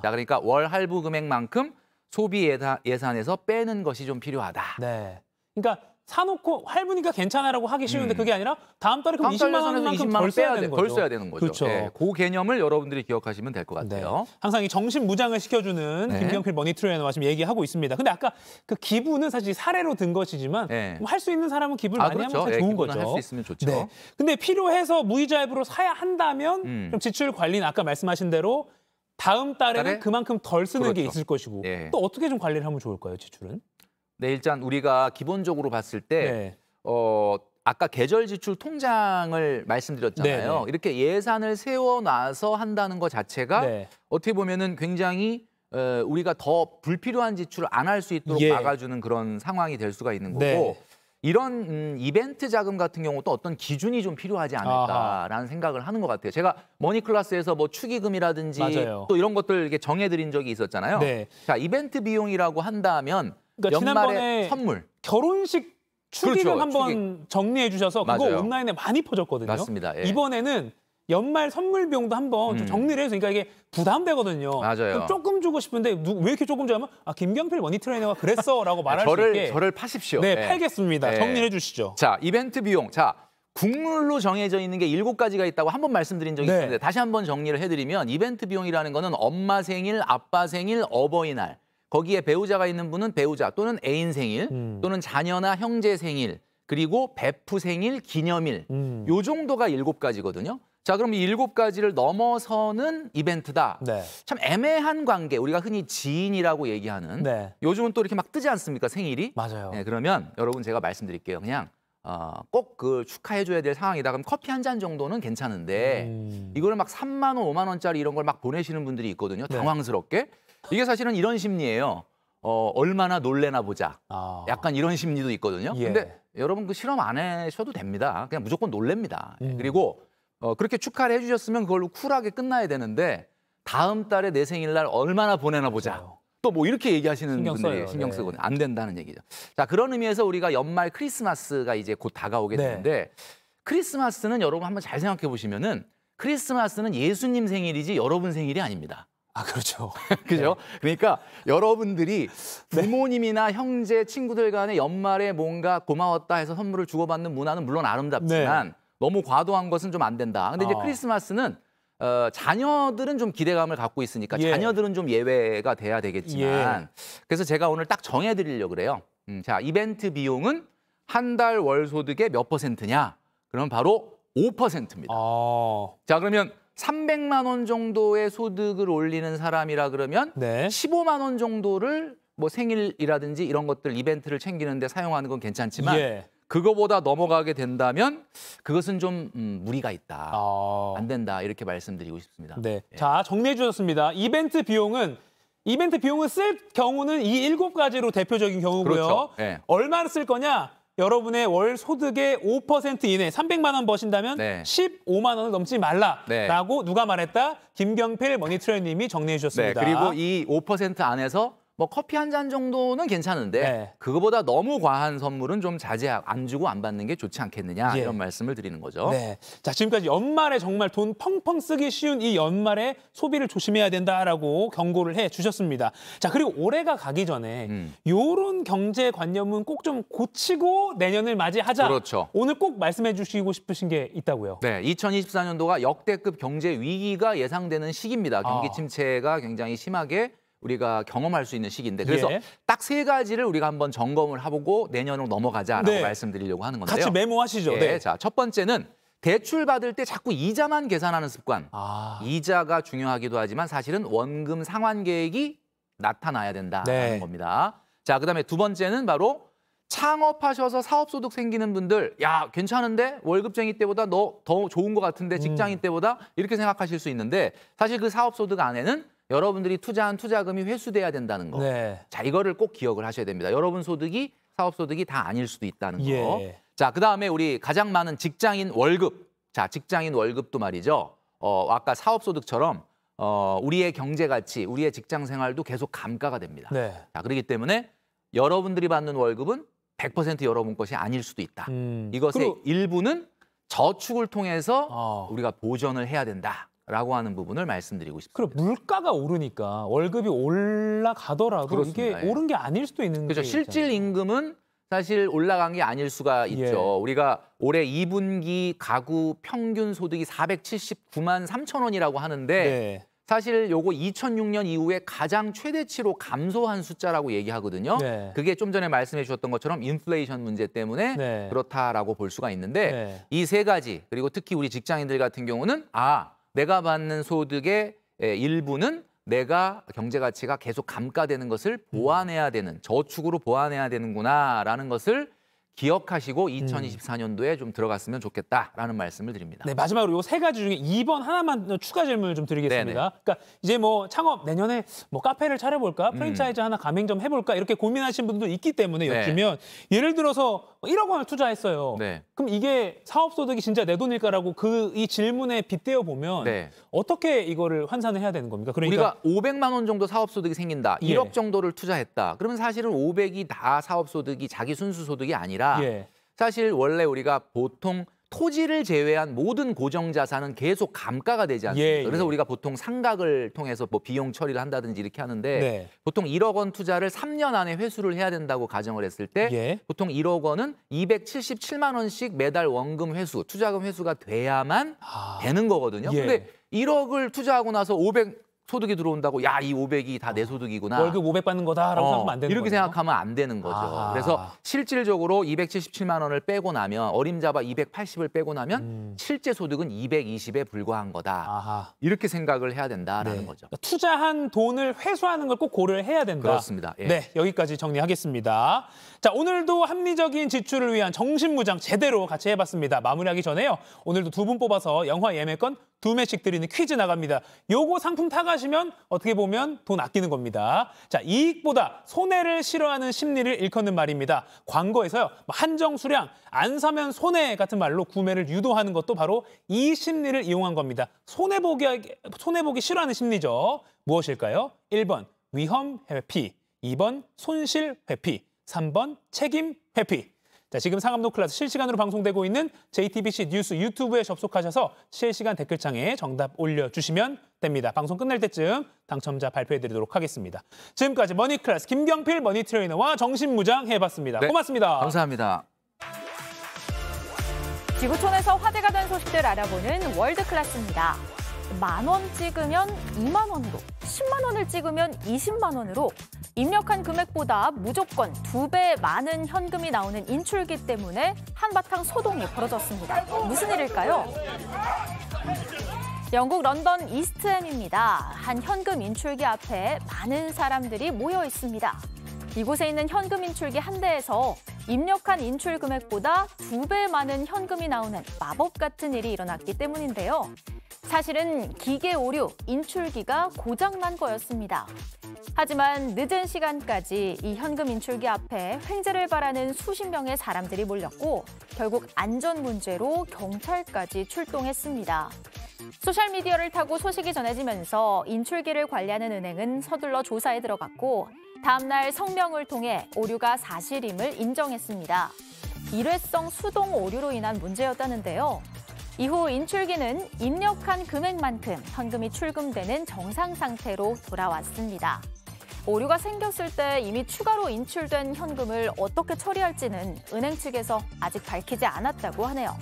자, 그러니까 월 할부 금액만큼 소비 예산에서 빼는 것이 좀 필요하다. 네. 그러니까 사놓고 할부니까 괜찮아라고 하기 쉬운데 그게 아니라 다음 달에 그럼 20만 원만큼 덜 써야 되는 거죠. 덜 써야 되는 거죠. 그렇죠. 네, 그 개념을 여러분들이 기억하시면 될 것 같아요. 네. 항상 이 정신 무장을 시켜주는 네. 김경필 머니트레이너와 지금 얘기하고 있습니다. 근데 아까 그 기부는 사실 사례로 든 것이지만 할 수 있는 사람은 기부를 많이 그렇죠. 하면 좋은 거죠. 할 수 있으면 좋죠. 네. 근데 필요해서 무이자 할부로 사야 한다면 그럼 지출 관리는 아까 말씀하신 대로 다음 달에는 그만큼 덜 쓰는 게 있을 것이고 또 어떻게 좀 관리를 하면 좋을까요, 지출은? 네, 일단 우리가 기본적으로 봤을 때 아까 계절 지출 통장을 말씀드렸잖아요. 네네. 이렇게 예산을 세워놔서 한다는 것 자체가 어떻게 보면은 굉장히 우리가 더 불필요한 지출을 안 할 수 있도록 막아주는 그런 상황이 될 수가 있는 거고 이런 이벤트 자금 같은 경우도 어떤 기준이 좀 필요하지 않을까라는 생각을 하는 것 같아요. 제가 머니클래스에서 뭐 축의금이라든지 또 이런 것들 이렇게 정해드린 적이 있었잖아요. 네. 자, 이벤트 비용이라고 한다면 그러니까 연말에 지난번에 선물. 결혼식 축의금 그렇죠. 한번 정리해 주셔서 그거 맞아요. 온라인에 많이 퍼졌거든요. 맞습니다. 예. 이번에는 연말 선물 비용도 한번 좀 정리를 해서 그러니까 이게 부담되거든요. 맞아요. 조금 주고 싶은데 왜 이렇게 조금 주면 김경필 머니트레이너가 그랬어라고 말할 수 있게 저를 파십시오. 네, 예. 팔겠습니다. 예. 정리해 주시죠. 자, 이벤트 비용. 자, 국룰로 정해져 있는 게 7가지가 있다고 한 번 말씀드린 적이 있는데 다시 한번 정리를 해드리면 이벤트 비용이라는 거는 엄마 생일, 아빠 생일, 어버이날 거기에 배우자가 있는 분은 배우자 또는 애인 생일 또는 자녀나 형제 생일 그리고 베프 생일, 기념일 요 정도가 7가지거든요. 자, 그럼 이 7가지를 넘어서는 이벤트다. 참 애매한 관계, 우리가 흔히 지인이라고 얘기하는 요즘은 또 이렇게 막 뜨지 않습니까, 생일이? 맞아요. 네, 그러면 여러분 제가 말씀드릴게요. 그냥 꼭 그 축하해줘야 될 상황이다. 그럼 커피 한 잔 정도는 괜찮은데 이거를 막 3만 원, 5만 원짜리 이런 걸 막 보내시는 분들이 있거든요. 당황스럽게. 이게 사실은 이런 심리예요. 얼마나 놀래나 보자. 약간 이런 심리도 있거든요. 근데 여러분 그 실험 안 하셔도 됩니다. 그냥 무조건 놀랍니다. 그리고 그렇게 축하를 해주셨으면 그걸로 쿨하게 끝나야 되는데 다음 달에 내 생일날 얼마나 보내나 보자. 또 뭐 이렇게 얘기하시는 분들이 신경 쓰거든요. 안 된다는 얘기죠. 자, 그런 의미에서 우리가 연말 크리스마스가 이제 곧 다가오게 되는데 크리스마스는 여러분 한번 잘 생각해 보시면은 크리스마스는 예수님 생일이지 여러분 생일이 아닙니다. 아, 그렇죠. 그죠? 그러니까 여러분들이 부모님이나 형제, 친구들 간에 연말에 뭔가 고마웠다 해서 선물을 주고받는 문화는 물론 아름답지만 너무 과도한 것은 좀 안 된다. 근데 이제 크리스마스는 자녀들은 좀 기대감을 갖고 있으니까 자녀들은 좀 예외가 돼야 되겠지만 그래서 제가 오늘 딱 정해드리려고 그래요. 자, 이벤트 비용은 한 달 월 소득의 몇 %냐? 그러면 바로 5%입니다. 자, 그러면 300만 원 정도의 소득을 올리는 사람이라 그러면 15만 원 정도를 뭐 생일이라든지 이런 것들 이벤트를 챙기는데 사용하는 건 괜찮지만 예. 그거보다 넘어가게 된다면 그것은 좀 무리가 있다. 안 된다. 이렇게 말씀드리고 싶습니다. 네. 자, 정리해 주셨습니다. 이벤트 비용을 쓸 경우는 이 7가지로 대표적인 경우고요. 그렇죠. 네. 얼마를 쓸 거냐? 여러분의 월 소득의 5% 이내 300만 원 버신다면 15만 원을 넘지 말라라고 누가 말했다? 김경필 머니트레이너님이 정리해 주셨습니다. 네, 그리고 이 5% 안에서 뭐 커피 한 잔 정도는 괜찮은데 그거보다 너무 과한 선물은 좀 안 주고 안 받는 게 좋지 않겠느냐 이런 말씀을 드리는 거죠. 네. 자, 지금까지 연말에 정말 돈 펑펑 쓰기 쉬운 이 연말에 소비를 조심해야 된다라고 경고를 해 주셨습니다. 자, 그리고 올해가 가기 전에 요런 경제관념은 꼭 좀 고치고 내년을 맞이하자. 그렇죠. 오늘 꼭 말씀해 주시고 싶으신 게 있다고요. 네, 2024년도가 역대급 경제 위기가 예상되는 시기입니다. 경기 침체가 굉장히 심하게 우리가 경험할 수 있는 시기인데 그래서 딱 3가지를 우리가 한번 점검을 해보고 내년으로 넘어가자라고 말씀드리려고 하는 건데요. 같이 메모하시죠. 네. 자, 첫 번째는 대출 받을 때 자꾸 이자만 계산하는 습관. 이자가 중요하기도 하지만 사실은 원금 상환 계획이 나타나야 된다는 겁니다. 자, 그다음에 두 번째는 바로 창업하셔서 사업소득 생기는 분들, 야, 괜찮은데? 월급쟁이 때보다 너 더 좋은 것 같은데 직장인 때보다 이렇게 생각하실 수 있는데 사실 그 사업소득 안에는 여러분들이 투자한 투자금이 회수돼야 된다는 거. 자, 이거를 꼭 기억을 하셔야 됩니다. 여러분 소득이 사업소득이 다 아닐 수도 있다는 거. 자, 그다음에 우리 가장 많은 직장인 월급. 자, 직장인 월급도 말이죠. 아까 사업소득처럼 우리의 경제 가치, 우리의 직장 생활도 계속 감가가 됩니다. 자, 그렇기 때문에 여러분들이 받는 월급은 100% 여러분 것이 아닐 수도 있다. 이것의 일부는 저축을 통해서 우리가 보전을 해야 된다라고 하는 부분을 말씀드리고 싶습니다. 그럼 물가가 오르니까 월급이 올라가더라도 그렇습니다. 이게 오른 게 아닐 수도 있는 거죠. 실질 임금은 사실 올라간 게 아닐 수가 있죠. 우리가 올해 2분기 가구 평균 소득이 479만 3천 원이라고 하는데 사실 요거 2006년 이후에 가장 최대치로 감소한 숫자라고 얘기하거든요. 그게 좀 전에 말씀해 주셨던 것처럼 인플레이션 문제 때문에 그렇다라고 볼 수가 있는데 이 3가지 그리고 특히 우리 직장인들 같은 경우는 내가 받는 소득의 일부는 내가 경제 가치가 계속 감가되는 것을 보완해야 되는 저축으로 보완해야 되는구나라는 것을 기억하시고 2024년도에 좀 들어갔으면 좋겠다라는 말씀을 드립니다. 네, 마지막으로 요 3가지 중에 2번 하나만 추가 질문을 좀 드리겠습니다. 그러니까 이제 뭐 창업 내년에 뭐 카페를 차려볼까, 프랜차이즈 하나 가맹점 해볼까 이렇게 고민하신 분도 있기 때문에 여쭈면 예를 들어서 1억 원을 투자했어요. 그럼 이게 사업소득이 진짜 내 돈일까라고 이 질문에 빗대어 보면 어떻게 이거를 환산을 해야 되는 겁니까? 그러니까 우리가 500만 원 정도 사업소득이 생긴다. 1억 정도를 투자했다. 그러면 사실은 500이 다 사업소득이 자기 순수소득이 아니라 사실 원래 우리가 보통 토지를 제외한 모든 고정자산은 계속 감가가 되지 않습니까? 그래서 우리가 보통 상각을 통해서 뭐 비용 처리를 한다든지 이렇게 하는데 보통 1억 원 투자를 3년 안에 회수를 해야 된다고 가정을 했을 때 보통 1억 원은 277만 원씩 매달 원금 회수, 투자금 회수가 돼야만 되는 거거든요. 근데 1억을 투자하고 나서 500 소득이 들어온다고 야, 이 500이 다 내 소득이구나. 월급 500 받는 거다라고 생각하면 안 되는 거죠. 이렇게 생각하면 안 되는 거죠. 그래서 실질적으로 277만 원을 빼고 나면 어림잡아 280을 빼고 나면 실제 소득은 220에 불과한 거다. 이렇게 생각을 해야 된다라는 거죠. 투자한 돈을 회수하는 걸 꼭 고려를 해야 된다. 그렇습니다. 네, 여기까지 정리하겠습니다. 자, 오늘도 합리적인 지출을 위한 정신무장 제대로 같이 해봤습니다. 마무리하기 전에요. 오늘도 2분 뽑아서 영화 예매권 2매씩 드리는 퀴즈 나갑니다. 요거 상품 타가시면 어떻게 보면 돈 아끼는 겁니다. 자, 이익보다 손해를 싫어하는 심리를 일컫는 말입니다. 광고에서요, 한정 수량, 안 사면 손해 같은 말로 구매를 유도하는 것도 바로 이 심리를 이용한 겁니다. 손해보기 싫어하는 심리죠. 무엇일까요? 1번 위험 회피, 2번 손실 회피, 3번 책임 회피. 자, 지금 상암노 클래스 실시간으로 방송되고 있는 JTBC 뉴스 유튜브에 접속하셔서 실시간 댓글창에 정답 올려주시면 됩니다. 방송 끝날 때쯤 당첨자 발표해드리도록 하겠습니다. 지금까지 머니클래스 김경필 머니트레이너와 정신무장 해봤습니다. 고맙습니다. 감사합니다. 지구촌에서 화제가 된 소식들 알아보는 월드클래스입니다. 10,000원 찍으면 2만 원으로, 10만 원을 찍으면 20만 원으로 입력한 금액보다 무조건 2배 많은 현금이 나오는 인출기 때문에 한바탕 소동이 벌어졌습니다. 무슨 일일까요? 영국 런던 이스트햄입니다. 한 현금 인출기 앞에 많은 사람들이 모여 있습니다. 이곳에 있는 현금 인출기 한 대에서 입력한 인출 금액보다 2배 많은 현금이 나오는 마법 같은 일이 일어났기 때문인데요. 사실은 기계 오류, 인출기가 고장난 거였습니다. 하지만 늦은 시간까지 이 현금 인출기 앞에 횡재를 바라는 수십 명의 사람들이 몰렸고 결국 안전 문제로 경찰까지 출동했습니다. 소셜미디어를 타고 소식이 전해지면서 인출기를 관리하는 은행은 서둘러 조사에 들어갔고 다음 날 성명을 통해 오류가 사실임을 인정했습니다. 일회성 수동 오류로 인한 문제였다는데요. 이후 인출기는 입력한 금액만큼 현금이 출금되는 정상 상태로 돌아왔습니다. 오류가 생겼을 때 이미 추가로 인출된 현금을 어떻게 처리할지는 은행 측에서 아직 밝히지 않았다고 하네요.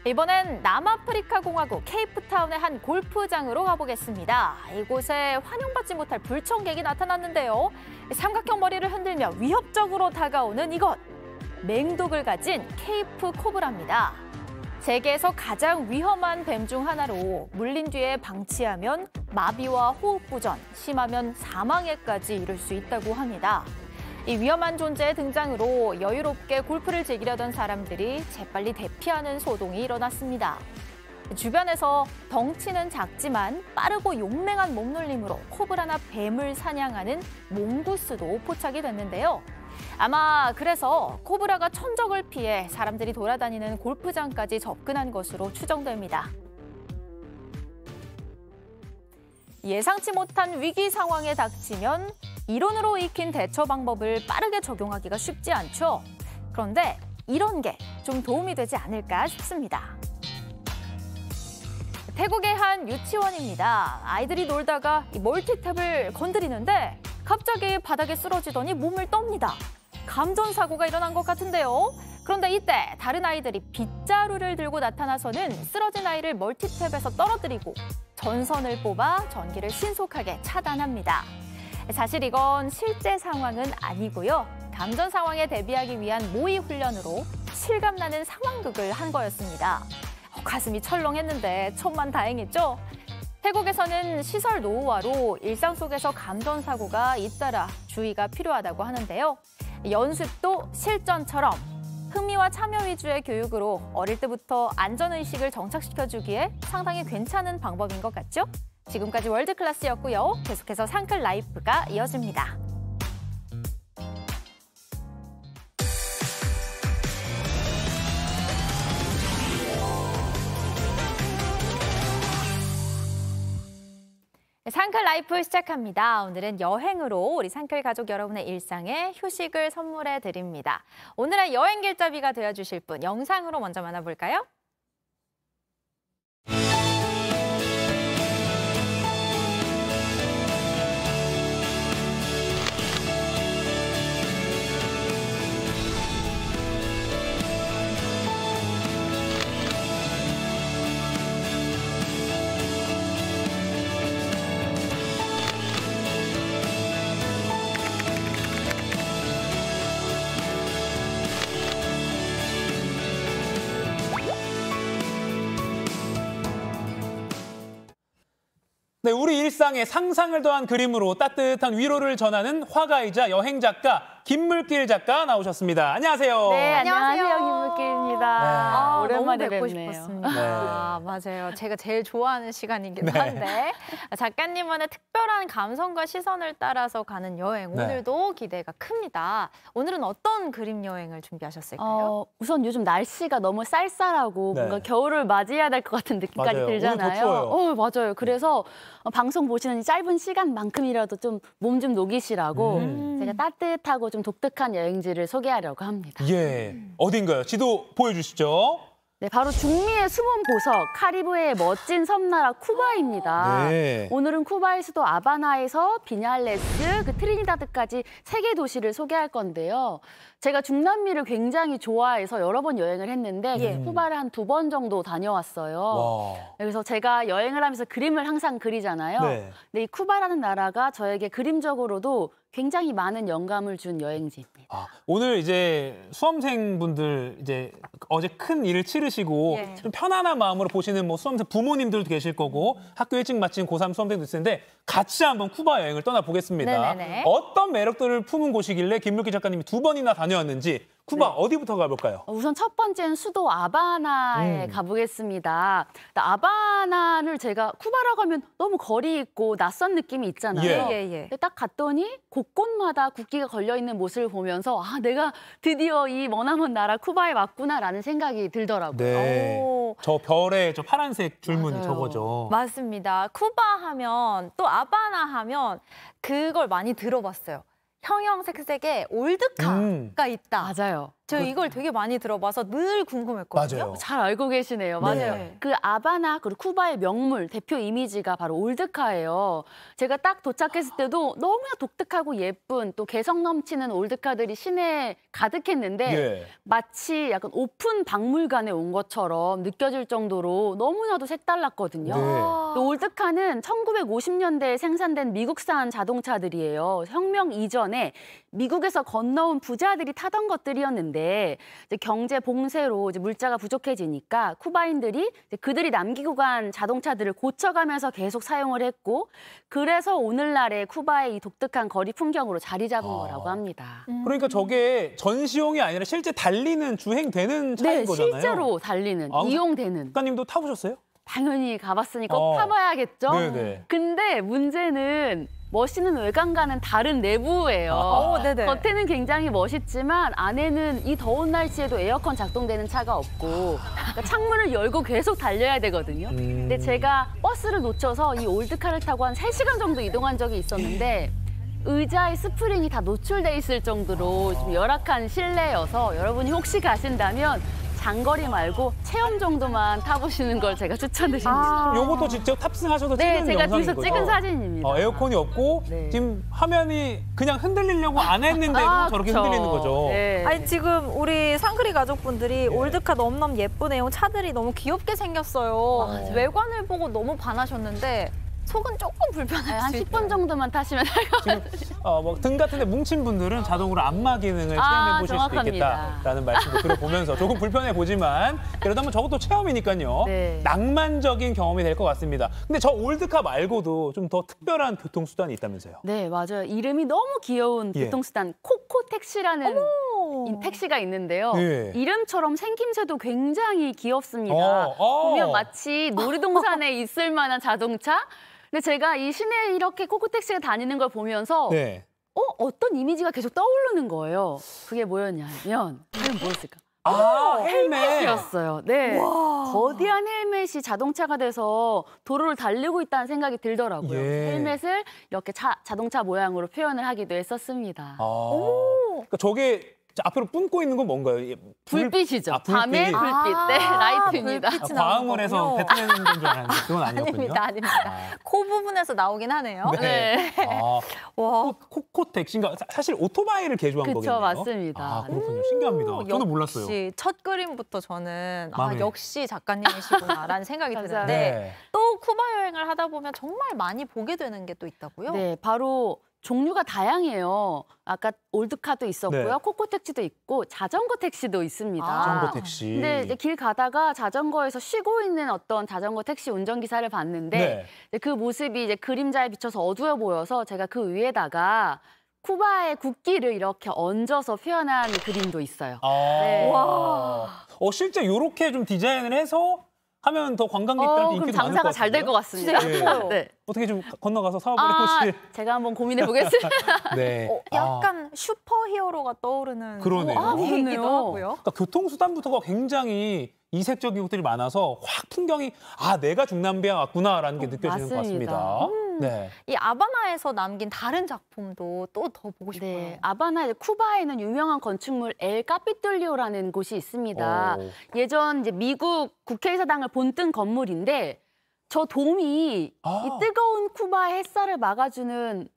이번엔 남아프리카 공화국 케이프타운의 한 골프장으로 가보겠습니다. 이곳에 환영받지 못할 불청객이 나타났는데요. 삼각형 머리를 흔들며 위협적으로 다가오는 이것, 맹독을 가진 케이프 코브라입니다. 세계에서 가장 위험한 뱀 중 하나로 물린 뒤에 방치하면 마비와 호흡부전, 심하면 사망에까지 이를 수 있다고 합니다. 이 위험한 존재의 등장으로 여유롭게 골프를 즐기려던 사람들이 재빨리 대피하는 소동이 일어났습니다. 주변에서 덩치는 작지만 빠르고 용맹한 몸놀림으로 코브라나 뱀을 사냥하는 몽구스도 포착이 됐는데요. 아마 그래서 코브라가 천적을 피해 사람들이 돌아다니는 골프장까지 접근한 것으로 추정됩니다. 예상치 못한 위기 상황에 닥치면 이론으로 익힌 대처 방법을 빠르게 적용하기가 쉽지 않죠. 그런데 이런 게 좀 도움이 되지 않을까 싶습니다. 태국의 한 유치원입니다. 아이들이 놀다가 이 멀티탭을 건드리는데 갑자기 바닥에 쓰러지더니 몸을 떱니다. 감전사고가 일어난 것 같은데요. 그런데 이때 다른 아이들이 빗자루를 들고 나타나서는 쓰러진 아이를 멀티탭에서 떨어뜨리고 전선을 뽑아 전기를 신속하게 차단합니다. 사실 이건 실제 상황은 아니고요. 감전 상황에 대비하기 위한 모의 훈련으로 실감나는 상황극을 한 거였습니다. 가슴이 철렁했는데 천만다행이죠. 태국에서는 시설 노후화로 일상 속에서 감전 사고가 잇따라 주의가 필요하다고 하는데요. 연습도 실전처럼 흥미와 참여 위주의 교육으로 어릴 때부터 안전의식을 정착시켜주기에 상당히 괜찮은 방법인 것 같죠? 지금까지 월드클래스였고요. 계속해서 상클 라이프가 이어집니다. 상클 라이프 시작합니다. 오늘은 여행으로 우리 상클 가족 여러분의 일상에 휴식을 선물해 드립니다. 오늘의 여행 길잡이가 되어주실 분 영상으로 먼저 만나볼까요? 네, 우리 일상에 상상을 더한 그림으로 따뜻한 위로를 전하는 화가이자 여행 작가 김물길 작가 나오셨습니다. 안녕하세요. 네, 안녕하세요. 김물길입니다. 오랜만에 너무 뵙고 뵙네요. 싶었습니다. 네. 맞아요. 제가 제일 좋아하는 시간이기도 네. 한데 작가님만의 특별한 감성과 시선을 따라서 가는 여행 네. 오늘도 기대가 큽니다. 오늘은 어떤 그림 여행을 준비하셨을까요? 우선 요즘 날씨가 너무 쌀쌀하고 네. 뭔가 겨울을 맞이해야 될 것 같은 느낌까지 맞아요. 오늘 더 들잖아요. 추워요. 맞아요. 그래서 방송 보시는 이 짧은 시간만큼이라도 좀 몸 좀 녹이시라고 제가 따뜻하고 좀 독특한 여행지를 소개하려고 합니다. 예, 어딘가요? 지도 보여주시죠. 네, 바로 중미의 숨은 보석, 카리브해의 멋진 섬나라 쿠바입니다. 네. 오늘은 쿠바의 수도 아바나에서 비럈레스, 트리니다드까지 3개 도시를 소개할 건데요. 제가 중남미를 굉장히 좋아해서 여러 번 여행을 했는데 쿠바를 한 2번 정도 다녀왔어요. 와. 그래서 제가 여행을 하면서 그림을 항상 그리잖아요. 네. 근데 이 쿠바라는 나라가 저에게 그림적으로도 굉장히 많은 영감을 준 여행지입니다. 오늘 이제 수험생분들 이제 어제 큰 일을 치르시고 좀 편안한 마음으로 보시는 뭐 수험생 부모님들도 계실 거고 학교 일찍 마친 고3 수험생도 있을 텐데 같이 한번 쿠바 여행을 떠나보겠습니다. 네네네. 어떤 매력들을 품은 곳이길래 김물기 작가님이 2번이나 다녀왔는지 쿠바 어디부터 가볼까요? 우선 첫 번째는 수도 아바나에 가보겠습니다. 아바나를 제가 쿠바라고 하면 너무 거리 있고 낯선 느낌이 있잖아요. 근데 딱 갔더니 곳곳마다 국기가 걸려있는 모습을 보면서 아, 내가 드디어 이 머나먼 나라 쿠바에 왔구나라는 생각이 들더라고요. 네. 저 별에 저 파란색 줄무늬 저거죠. 맞습니다. 쿠바 하면 또 아바나 하면 그걸 많이 들어봤어요. 형형색색의 올드카가 있다. 맞아요. 저 이걸 되게 많이 들어봐서 늘 궁금했거든요. 맞아요. 잘 알고 계시네요. 맞아요. 네. 그 아바나 그리고 쿠바의 명물 대표 이미지가 바로 올드카예요. 제가 딱 도착했을 때도 너무나 독특하고 예쁜 또 개성 넘치는 올드카들이 시내에 가득했는데 마치 약간 오픈 박물관에 온 것처럼 느껴질 정도로 너무나도 색달랐거든요. 또 올드카는 1950년대에 생산된 미국산 자동차들이에요. 혁명 이전에 미국에서 건너온 부자들이 타던 것들이었는데 이제 경제 봉쇄로 이제 물자가 부족해지니까 쿠바인들이 이제 그들이 남기고 간 자동차들을 고쳐가면서 계속 사용을 했고 그래서 오늘날의 쿠바의 이 독특한 거리 풍경으로 자리 잡은 거라고 합니다. 그러니까 저게 전시용이 아니라 실제 달리는 주행되는 차인 거잖아요. 실제로 달리는, 이용되는. 작가님도 타보셨어요? 당연히 가봤으니 꼭 타봐야겠죠. 근데 문제는 멋있는 외관과는 다른 내부예요. 겉에는 굉장히 멋있지만 안에는 이 더운 날씨에도 에어컨 작동되는 차가 없고 그러니까 창문을 열고 계속 달려야 되거든요. 근데 제가 버스를 놓쳐서 이 올드카를 타고 한 3시간 정도 이동한 적이 있었는데 의자의 스프링이 다 노출돼 있을 정도로 좀 열악한 실내여서 여러분이 혹시 가신다면 장거리 말고 체험 정도만 타보시는 걸 제가 추천드립니다. 요것도 직접 탑승하셔서 찍은 영상인 거죠? 네, 제가 뒤에서 찍은 사진입니다. 에어컨이 없고 지금 화면이 그냥 흔들리려고 안 했는데도 저렇게 흔들리는 거죠. 아니 지금 우리 상그리 가족분들이 올드카 너무너무 예쁘네요. 차들이 너무 귀엽게 생겼어요. 외관을 보고 너무 반하셨는데 속은 조금 불편할 한 수 10분 정도만 타시면 될 것 같아요. 뭐 등 같은 데 뭉친 분들은 자동으로 안마 기능을 체험해 보실 수도 있겠다라는 말씀도 들어보면서 조금 불편해 보지만 그래도 한번 저것도 체험이니까요. 낭만적인 경험이 될 것 같습니다. 근데 저 올드카 말고도 좀 더 특별한 교통수단이 있다면서요? 네, 맞아요. 이름이 너무 귀여운 교통수단 코코 택시라는 택시가 있는데요. 이름처럼 생김새도 굉장히 귀엽습니다. 보면 마치 놀이동산에 있을 만한 자동차? 근데 제가 이 시내에 이렇게 코코택시가 다니는 걸 보면서 어떤 이미지가 계속 떠오르는 거예요. 그게 뭐였냐면 과연 뭐였을까? 헬멧이었어요. 네, 거대한 헬멧이 자동차가 돼서 도로를 달리고 있다는 생각이 들더라고요. 헬멧을 이렇게 자동차 모양으로 표현을 하기도 했었습니다. 그러니까 저게 앞으로 뿜고 있는 건 뭔가요? 불빛이죠. 밤의 불빛. 네, 라이트입니다. 과음을 해서 배트맨인 건 줄 알았는데 그건 아니었군요. 아닙니다. 코 부분에서 나오긴 하네요. 와, 코코택시인가? 사실 오토바이를 개조한 거겠네요. 그렇죠, 맞습니다. 그렇군요. 신기합니다. 저는 몰랐어요. 역시 첫 그림부터 저는 역시 작가님이시구나라는 생각이 드는데 또 쿠바 여행을 하다 보면 정말 많이 보게 되는 게 또 있다고요? 네, 바로 종류가 다양해요. 아까 올드카도 있었고요. 코코택시도 있고 자전거 택시도 있습니다. 자전거 택시. 근데 이제 길 가다가 자전거에서 쉬고 있는 어떤 자전거 택시 운전기사를 봤는데 그 모습이 이제 그림자에 비춰서 어두워 보여서 제가 그 위에다가 쿠바의 국기를 이렇게 얹어서 표현한 그림도 있어요. 와. 실제 이렇게 좀 디자인을 해서 하면 더 관광객들한테 인기도 많을 것 같아요. 장사가 잘 될 것 같습니다. 어떻게 좀 건너가서 사업을 해보실? 제가 한번 고민해 보겠습니다. 약간 슈퍼히어로가 떠오르는 그러네요. 하고요. 그러니까 교통수단부터가 굉장히 이색적인 것들이 많아서 확 풍경이 내가 중남미에 왔구나라는 게 느껴지는 것 같습니다. 이 아바나에서 남긴 다른 작품도 또 더 보고 싶어요. 아바나 쿠바에는 유명한 건축물 엘 카피톨리오라는 곳이 있습니다. 예전 이제 미국 국회의사당을 본뜬 건물인데 저 돔이 이 뜨거운 쿠바의 햇살을 막아주는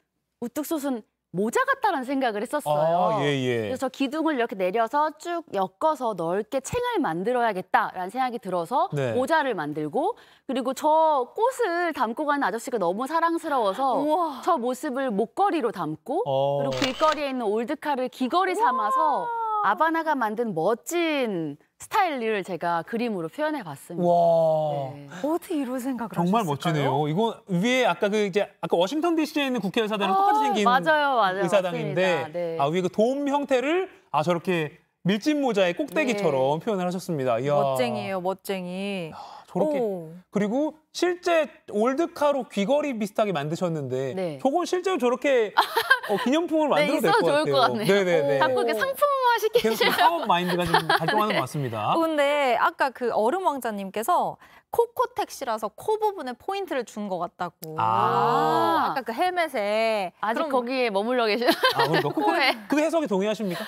우뚝 솟은 모자 같다는 생각을 했었어요. 아, 예. 그래서 기둥을 이렇게 내려서 쭉 엮어서 넓게 챙을 만들어야겠다라는 생각이 들어서 네. 모자를 만들고 그리고 저 꽃을 담고 가는 아저씨가 너무 사랑스러워서 우와. 저 모습을 목걸이로 담고 그리고 길거리에 있는 올드카를 귀걸이 삼아서 아바나가 만든 멋진 스타일을 제가 그림으로 표현해 봤습니다. 와. 네. 어떻게 이런 생각을 정말 하셨을까요? 멋지네요. 이거 위에 아까 아까 워싱턴 DC에 있는 국회의사당이랑 똑같이 생긴 맞아요. 의사당인데 맞습니다. 네. 위에 그 돔 형태를 저렇게 밀짚 모자의 꼭대기처럼 표현을 하셨습니다. 이야. 멋쟁이에요, 멋쟁이. 저렇게 오. 그리고 실제 올드카로 귀걸이 비슷하게 만드셨는데 네. 저건 실제로 저렇게 기념품을 만들어도 될 있어도 것 좋을 같아요. 것 같네요. 네네네. 자꾸 이렇게 상품화 계속 시키시면 사업 마인드가 좀 발동하는 것 같습니다. 근데 아까 그 얼음 왕자님께서 코코텍시라서 코 부분에 포인트를 준 것 같다고. 아까 그 헬멧에. 아직 그럼 거기에 머물러 계시요. 그러니까 코에. 그 해석에 동의하십니까?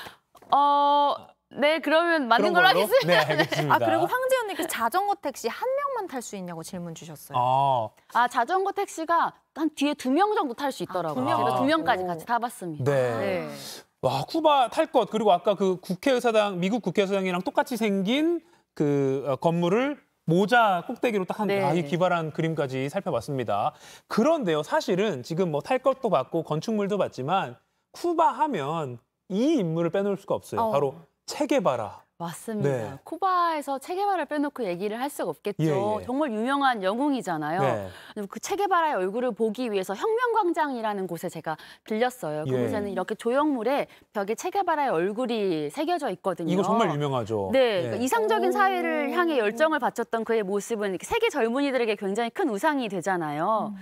네, 그러면 맞는 그런 걸로 걸로? 하겠습니다. 네, 알겠습니다. 그리고 황재현님께서 자전거 택시 한 명만 탈 수 있냐고 질문 주셨어요. 자전거 택시가 한 뒤에 2명 정도 탈 수 있더라고요. 2명? 제가 2명까지 같이 타봤습니다. 네. 와, 쿠바 탈 것. 그리고 아까 그 미국 국회의사당이랑 똑같이 생긴 그 건물을 모자 꼭대기로 딱 이 기발한 그림까지 살펴봤습니다. 그런데요, 사실은 지금 뭐 탈 것도 봤고 건축물도 봤지만 쿠바 하면 이 인물을 빼놓을 수가 없어요. 바로 체게바라. 맞습니다. 네. 쿠바에서 체게바라를 빼놓고 얘기를 할 수가 없겠죠. 예. 정말 유명한 영웅이잖아요. 네. 그 체게바라의 얼굴을 보기 위해서 혁명광장이라는 곳에 제가 들렸어요. 예. 그곳에는 이렇게 조형물에 벽에 체게바라의 얼굴이 새겨져 있거든요. 이거 정말 유명하죠. 네, 그러니까 이상적인 사회를 향해 열정을 바쳤던 그의 모습은 세계 젊은이들에게 굉장히 큰 우상이 되잖아요.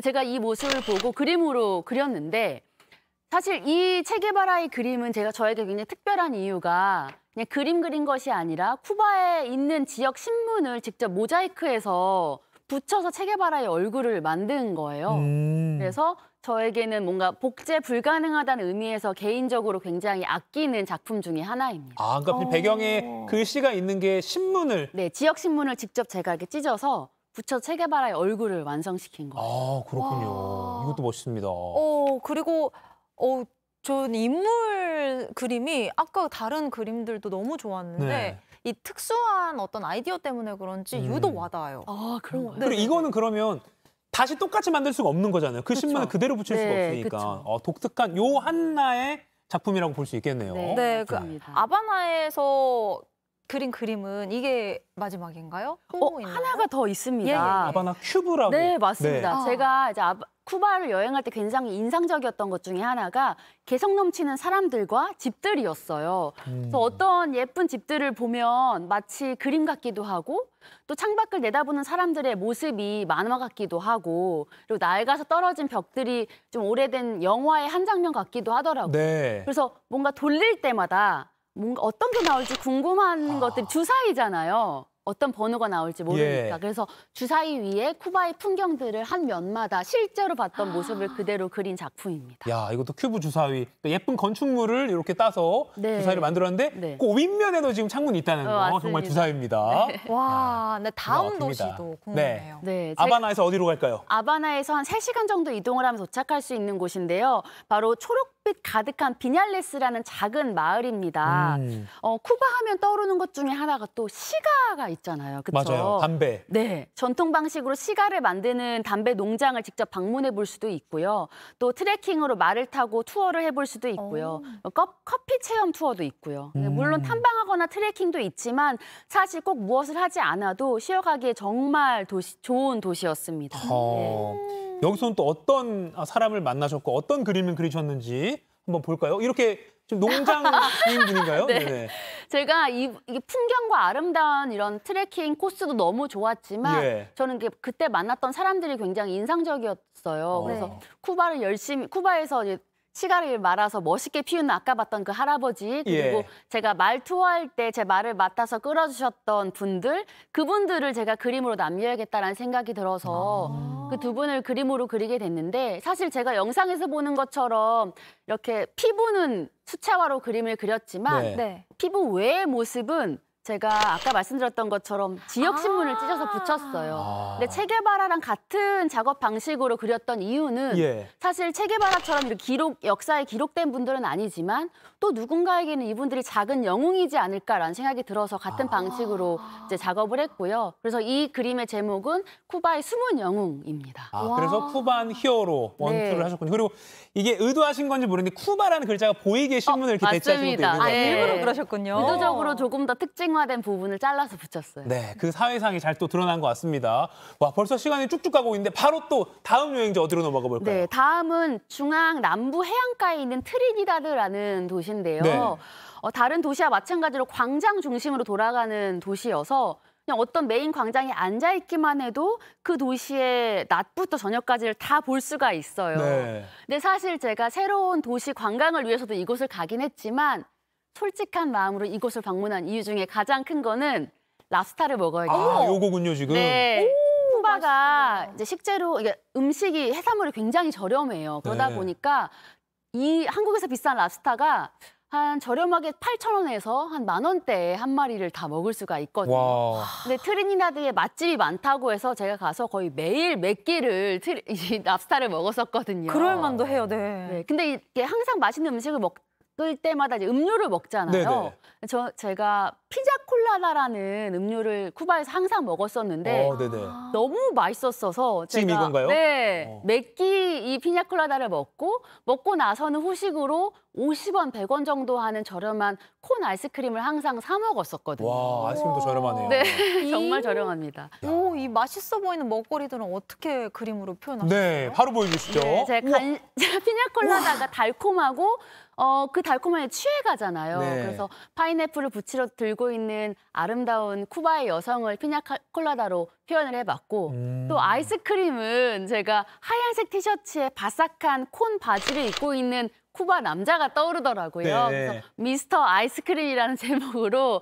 제가 이 모습을 보고 그림으로 그렸는데 사실 이 체게바라의 그림은 저에게 굉장히 특별한 이유가 그냥 그림 그린 것이 아니라 쿠바에 있는 지역 신문을 직접 모자이크해서 붙여서 체게바라의 얼굴을 만든 거예요. 그래서 저에게는 뭔가 복제 불가능하다는 의미에서 개인적으로 굉장히 아끼는 작품 중에 하나입니다. 그러니까 배경에 글씨가 있는 게 신문을. 네, 지역 신문을 직접 제가 이렇게 찢어서 붙여 체게바라의 얼굴을 완성시킨 거예요. 그렇군요. 이것도 멋있습니다. 그리고 전 인물 그림이 아까 다른 그림들도 너무 좋았는데 이 특수한 어떤 아이디어 때문에 그런지 유독 와닿아요. 그런 거예요? 그리고 이거는 그러면 다시 똑같이 만들 수가 없는 거잖아요. 그 신문을 그대로 붙일 수가 없으니까. 독특한 요 하나의 작품이라고 볼 수 있겠네요. 네, 그 아바나에서 그린 그림은 이게 마지막인가요? 하나가 더 있습니다. 아바나 큐브라고. 네, 맞습니다. 네. 제가 이제 쿠바를 여행할 때 굉장히 인상적이었던 것 중에 하나가 개성 넘치는 사람들과 집들이었어요. 그래서 어떤 예쁜 집들을 보면 마치 그림 같기도 하고 또 창밖을 내다보는 사람들의 모습이 만화 같기도 하고 그리고 낡아서 떨어진 벽들이 좀 오래된 영화의 한 장면 같기도 하더라고요. 네. 그래서 뭔가 돌릴 때마다 뭔가 어떤 게 나올지 궁금한 것들이 주사위잖아요. 어떤 번호가 나올지 모르니까. 그래서 주사위 위에 쿠바의 풍경들을 한 면마다 실제로 봤던 모습을 그대로 그린 작품입니다. 야, 이것도 큐브 주사위. 예쁜 건축물을 이렇게 따서 주사위를 만들었는데 그 윗면에도 지금 창문이 있다는 거 정말 주사위입니다. 와, 네, 다음 도시도 궁금해요. 네, 아바나에서 어디로 갈까요? 아바나에서 한 3시간 정도 이동을 하면 도착할 수 있는 곳인데요. 바로 초록빛 가득한 비냘레스라는 작은 마을입니다. 쿠바 하면 떠오르는 것 중에 하나가 또 시가가 있잖아요. 그렇죠? 맞아요. 담배. 네. 전통 방식으로 시가를 만드는 담배 농장을 직접 방문해 볼 수도 있고요. 또 트레킹으로 말을 타고 투어를 해볼 수도 있고요. 커피 체험 투어도 있고요. 물론 탐방하거나 트레킹도 있지만 사실 꼭 무엇을 하지 않아도 쉬어가기에 정말 좋은 도시였습니다. 여기서는 또 어떤 사람을 만나셨고 어떤 그림을 그리셨는지 한번 볼까요? 이렇게 지금 농장 주인분인가요? 네. 네네. 제가 이게 풍경과 아름다운 이런 트레킹 코스도 너무 좋았지만 저는 그때 만났던 사람들이 굉장히 인상적이었어요. 그래서 쿠바에서 이제 시가를 말아서 멋있게 피우는 아까 봤던 그 할아버지 그리고 제가 말 투어할 때 제 말을 맡아서 끌어주셨던 분들 그분들을 제가 그림으로 남겨야겠다라는 생각이 들어서 그 두 분을 그림으로 그리게 됐는데 사실 제가 영상에서 보는 것처럼 이렇게 피부는 수채화로 그림을 그렸지만 피부 외의 모습은 제가 아까 말씀드렸던 것처럼 지역 신문을 찢어서 붙였어요. 근데 체게바라랑 같은 작업 방식으로 그렸던 이유는 사실 체게바라처럼 이렇게 역사에 기록된 분들은 아니지만 또 누군가에게는 이분들이 작은 영웅이지 않을까라는 생각이 들어서 같은 방식으로 이제 작업을 했고요. 그래서 이 그림의 제목은 쿠바의 숨은 영웅입니다. 그래서 쿠반 히어로 원투를 하셨군요. 그리고 이게 의도하신 건지 모르겠는데 쿠바라는 글자가 보이게 신문을 이렇게 대체하신 것도 있는 것 같아요. 일부러 그러셨군요. 의도적으로 조금 더 특징화된 부분을 잘라서 붙였어요. 네, 그 사회상이 잘 또 드러난 것 같습니다. 와, 벌써 시간이 쭉쭉 가고 있는데 바로 또 다음 여행지 어디로 넘어가 볼까요? 네, 다음은 중앙 남부 해안가에 있는 트리니다드라는 도시인데요. 네. 다른 도시와 마찬가지로 광장 중심으로 돌아가는 도시여서 그냥 어떤 메인 광장에 앉아있기만 해도 그 도시의 낮부터 저녁까지를 다 볼 수가 있어요. 네. 근데 사실 제가 새로운 도시 관광을 위해서도 이곳을 가긴 했지만 솔직한 마음으로 이곳을 방문한 이유 중에 가장 큰 거는 랍스타를 먹어야겠어요. 요거군요, 지금. 네. 쿠바가 이제 식재료, 이게 음식이 해산물이 굉장히 저렴해요. 그러다 보니까 이 한국에서 비싼 랍스타가 한 저렴하게 8,000원에서 한 10,000원대에 한 마리를 다 먹을 수가 있거든요. 와. 근데 트리니다드에 맛집이 많다고 해서 제가 가서 거의 매일 몇 끼를 이 랍스타를 먹었었거든요. 그럴 만도 해요, 네. 근데 이게 항상 맛있는 음식을 먹을 때마다 이제 음료를 먹잖아요. 제가 피자콜라다라는 음료를 쿠바에서 항상 먹었었는데 너무 맛있었어서 지금 제가 이건가요? 몇 끼 이 피자콜라다를 먹고 나서는 후식으로 50원, 100원 정도 하는 저렴한 콘 아이스크림을 항상 사 먹었었거든요. 와, 아이스크림도 저렴하네요. 네, 정말 저렴합니다. 이 맛있어 보이는 먹거리들은 어떻게 그림으로 표현하셨어요? 네, 바로 보여주시죠. 네, 제가 피냐콜라다가 달콤하고 그 달콤함에 취해가잖아요. 네. 그래서 파인애플을 부치러 들고 있는 아름다운 쿠바의 여성을 피냐콜라다로 표현을 해봤고 또 아이스크림은 제가 하얀색 티셔츠에 바삭한 콘 바지를 입고 있는 쿠바 남자가 떠오르더라고요. 그래서 미스터 아이스크림이라는 제목으로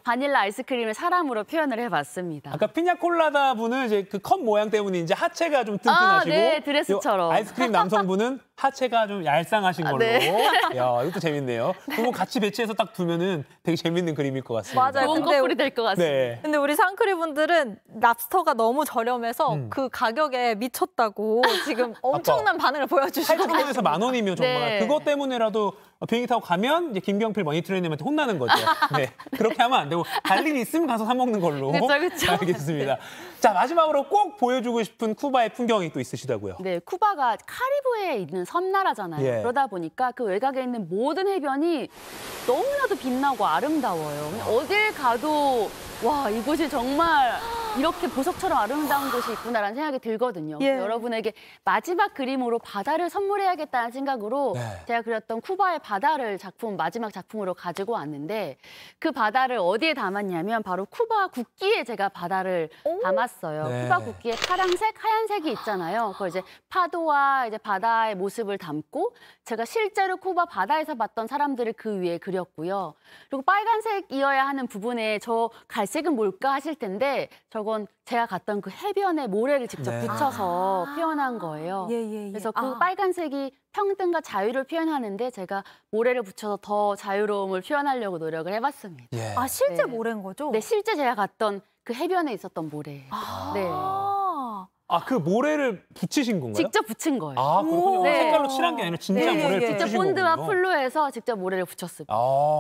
바닐라 아이스크림을 사람으로 표현을 해봤습니다. 아까 피냐콜라다 분은 이제 그 컵 모양 때문인지 하체가 좀 튼튼하시고, 네, 드레스처럼. 아이스크림 남성분은 하체가 좀 얄쌍하신 걸로. 야, 이것도 재밌네요. 두 분 같이 배치해서 딱 두면은 되게 재밌는 그림일 것 같습니다. 맞아요. 좋은 커플이 될 것 같습니다. 네. 근데 우리 상크리 분들은 랍스터가 너무 저렴해서 그 가격에 미쳤다고 지금 엄청난 반응을 보여주시고 8,000원에서 10,000원이면 정말 그것 때문에라도 비행기 타고 가면 이제 김경필 머니트레이너한테 혼나는 거죠. 네, 그렇게 하면 안 되고 갈 일이 있으면 가서 사 먹는 걸로. 그쵸. 알겠습니다. 자, 마지막으로 꼭 보여주고 싶은 쿠바의 풍경이 또 있으시다고요? 네, 쿠바가 카리브해에 있는 섬나라잖아요. 그러다 보니까 그 외곽에 있는 모든 해변이 너무나도 빛나고 아름다워요. 어딜 가도 와, 이곳이 정말 이렇게 보석처럼 아름다운 곳이 있구나라는 생각이 들거든요. 여러분에게 마지막 그림으로 바다를 선물해야겠다는 생각으로 제가 그렸던 쿠바의 바다를 마지막 작품으로 가지고 왔는데 그 바다를 어디에 담았냐면 바로 쿠바 국기에 제가 바다를 담았어요. 쿠바 국기에 파란색, 하얀색이 있잖아요. 그걸 이제 파도와 이제 바다의 모습을 담고 제가 실제로 쿠바 바다에서 봤던 사람들을 그 위에 그렸고요. 그리고 빨간색이어야 하는 부분에 저 갈색은 뭘까 하실 텐데 저건 제가 갔던 그 해변에 모래를 직접 붙여서 표현한 거예요. 그래서 그 빨간색이 평등과 자유를 표현하는데 제가 모래를 붙여서 더 자유로움을 표현하려고 노력을 해봤습니다. 실제 모래인 거죠? 네, 실제 제가 갔던 그 해변에 있었던 모래예요. 네. 그 모래를 붙이신 건가요? 직접 붙인 거예요. 그렇군요. 색깔로 칠한 게 아니라 진짜 모래를 붙이신 거군요. 직접 본드와 풀로 해서 직접 모래를 붙였습니다.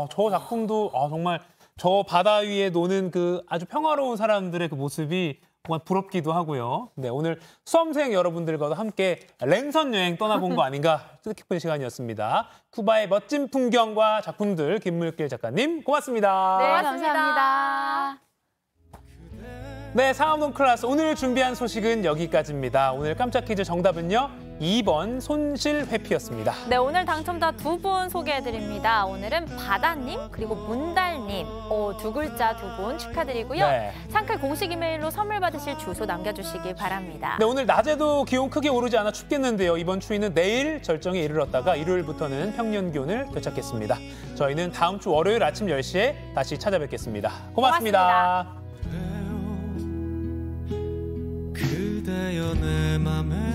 저 작품도 정말 저 바다 위에 노는 그 아주 평화로운 사람들의 그 모습이 정말 부럽기도 하고요. 네, 오늘 수험생 여러분들과도 함께 랜선 여행 떠나본 거 아닌가 뜻깊은 시간이었습니다. 쿠바의 멋진 풍경과 작품들 김물길 작가님 고맙습니다. 네, 감사합니다. 네, 상암동 클래스 오늘 준비한 소식은 여기까지입니다. 오늘 깜짝 퀴즈 정답은요. 2번 손실회피였습니다. 네, 오늘 당첨자 2분 소개해드립니다. 오늘은 바다님 그리고 문달님 두 글자 2분 축하드리고요. 상클 공식 이메일로 선물 받으실 주소 남겨주시기 바랍니다. 네, 오늘 낮에도 기온 크게 오르지 않아 춥겠는데요. 이번 추위는 내일 절정에 이르렀다가 일요일부터는 평년 기온을 되찾겠습니다. 저희는 다음 주 월요일 아침 10시에 다시 찾아뵙겠습니다. 고맙습니다. 그대여 내 맘에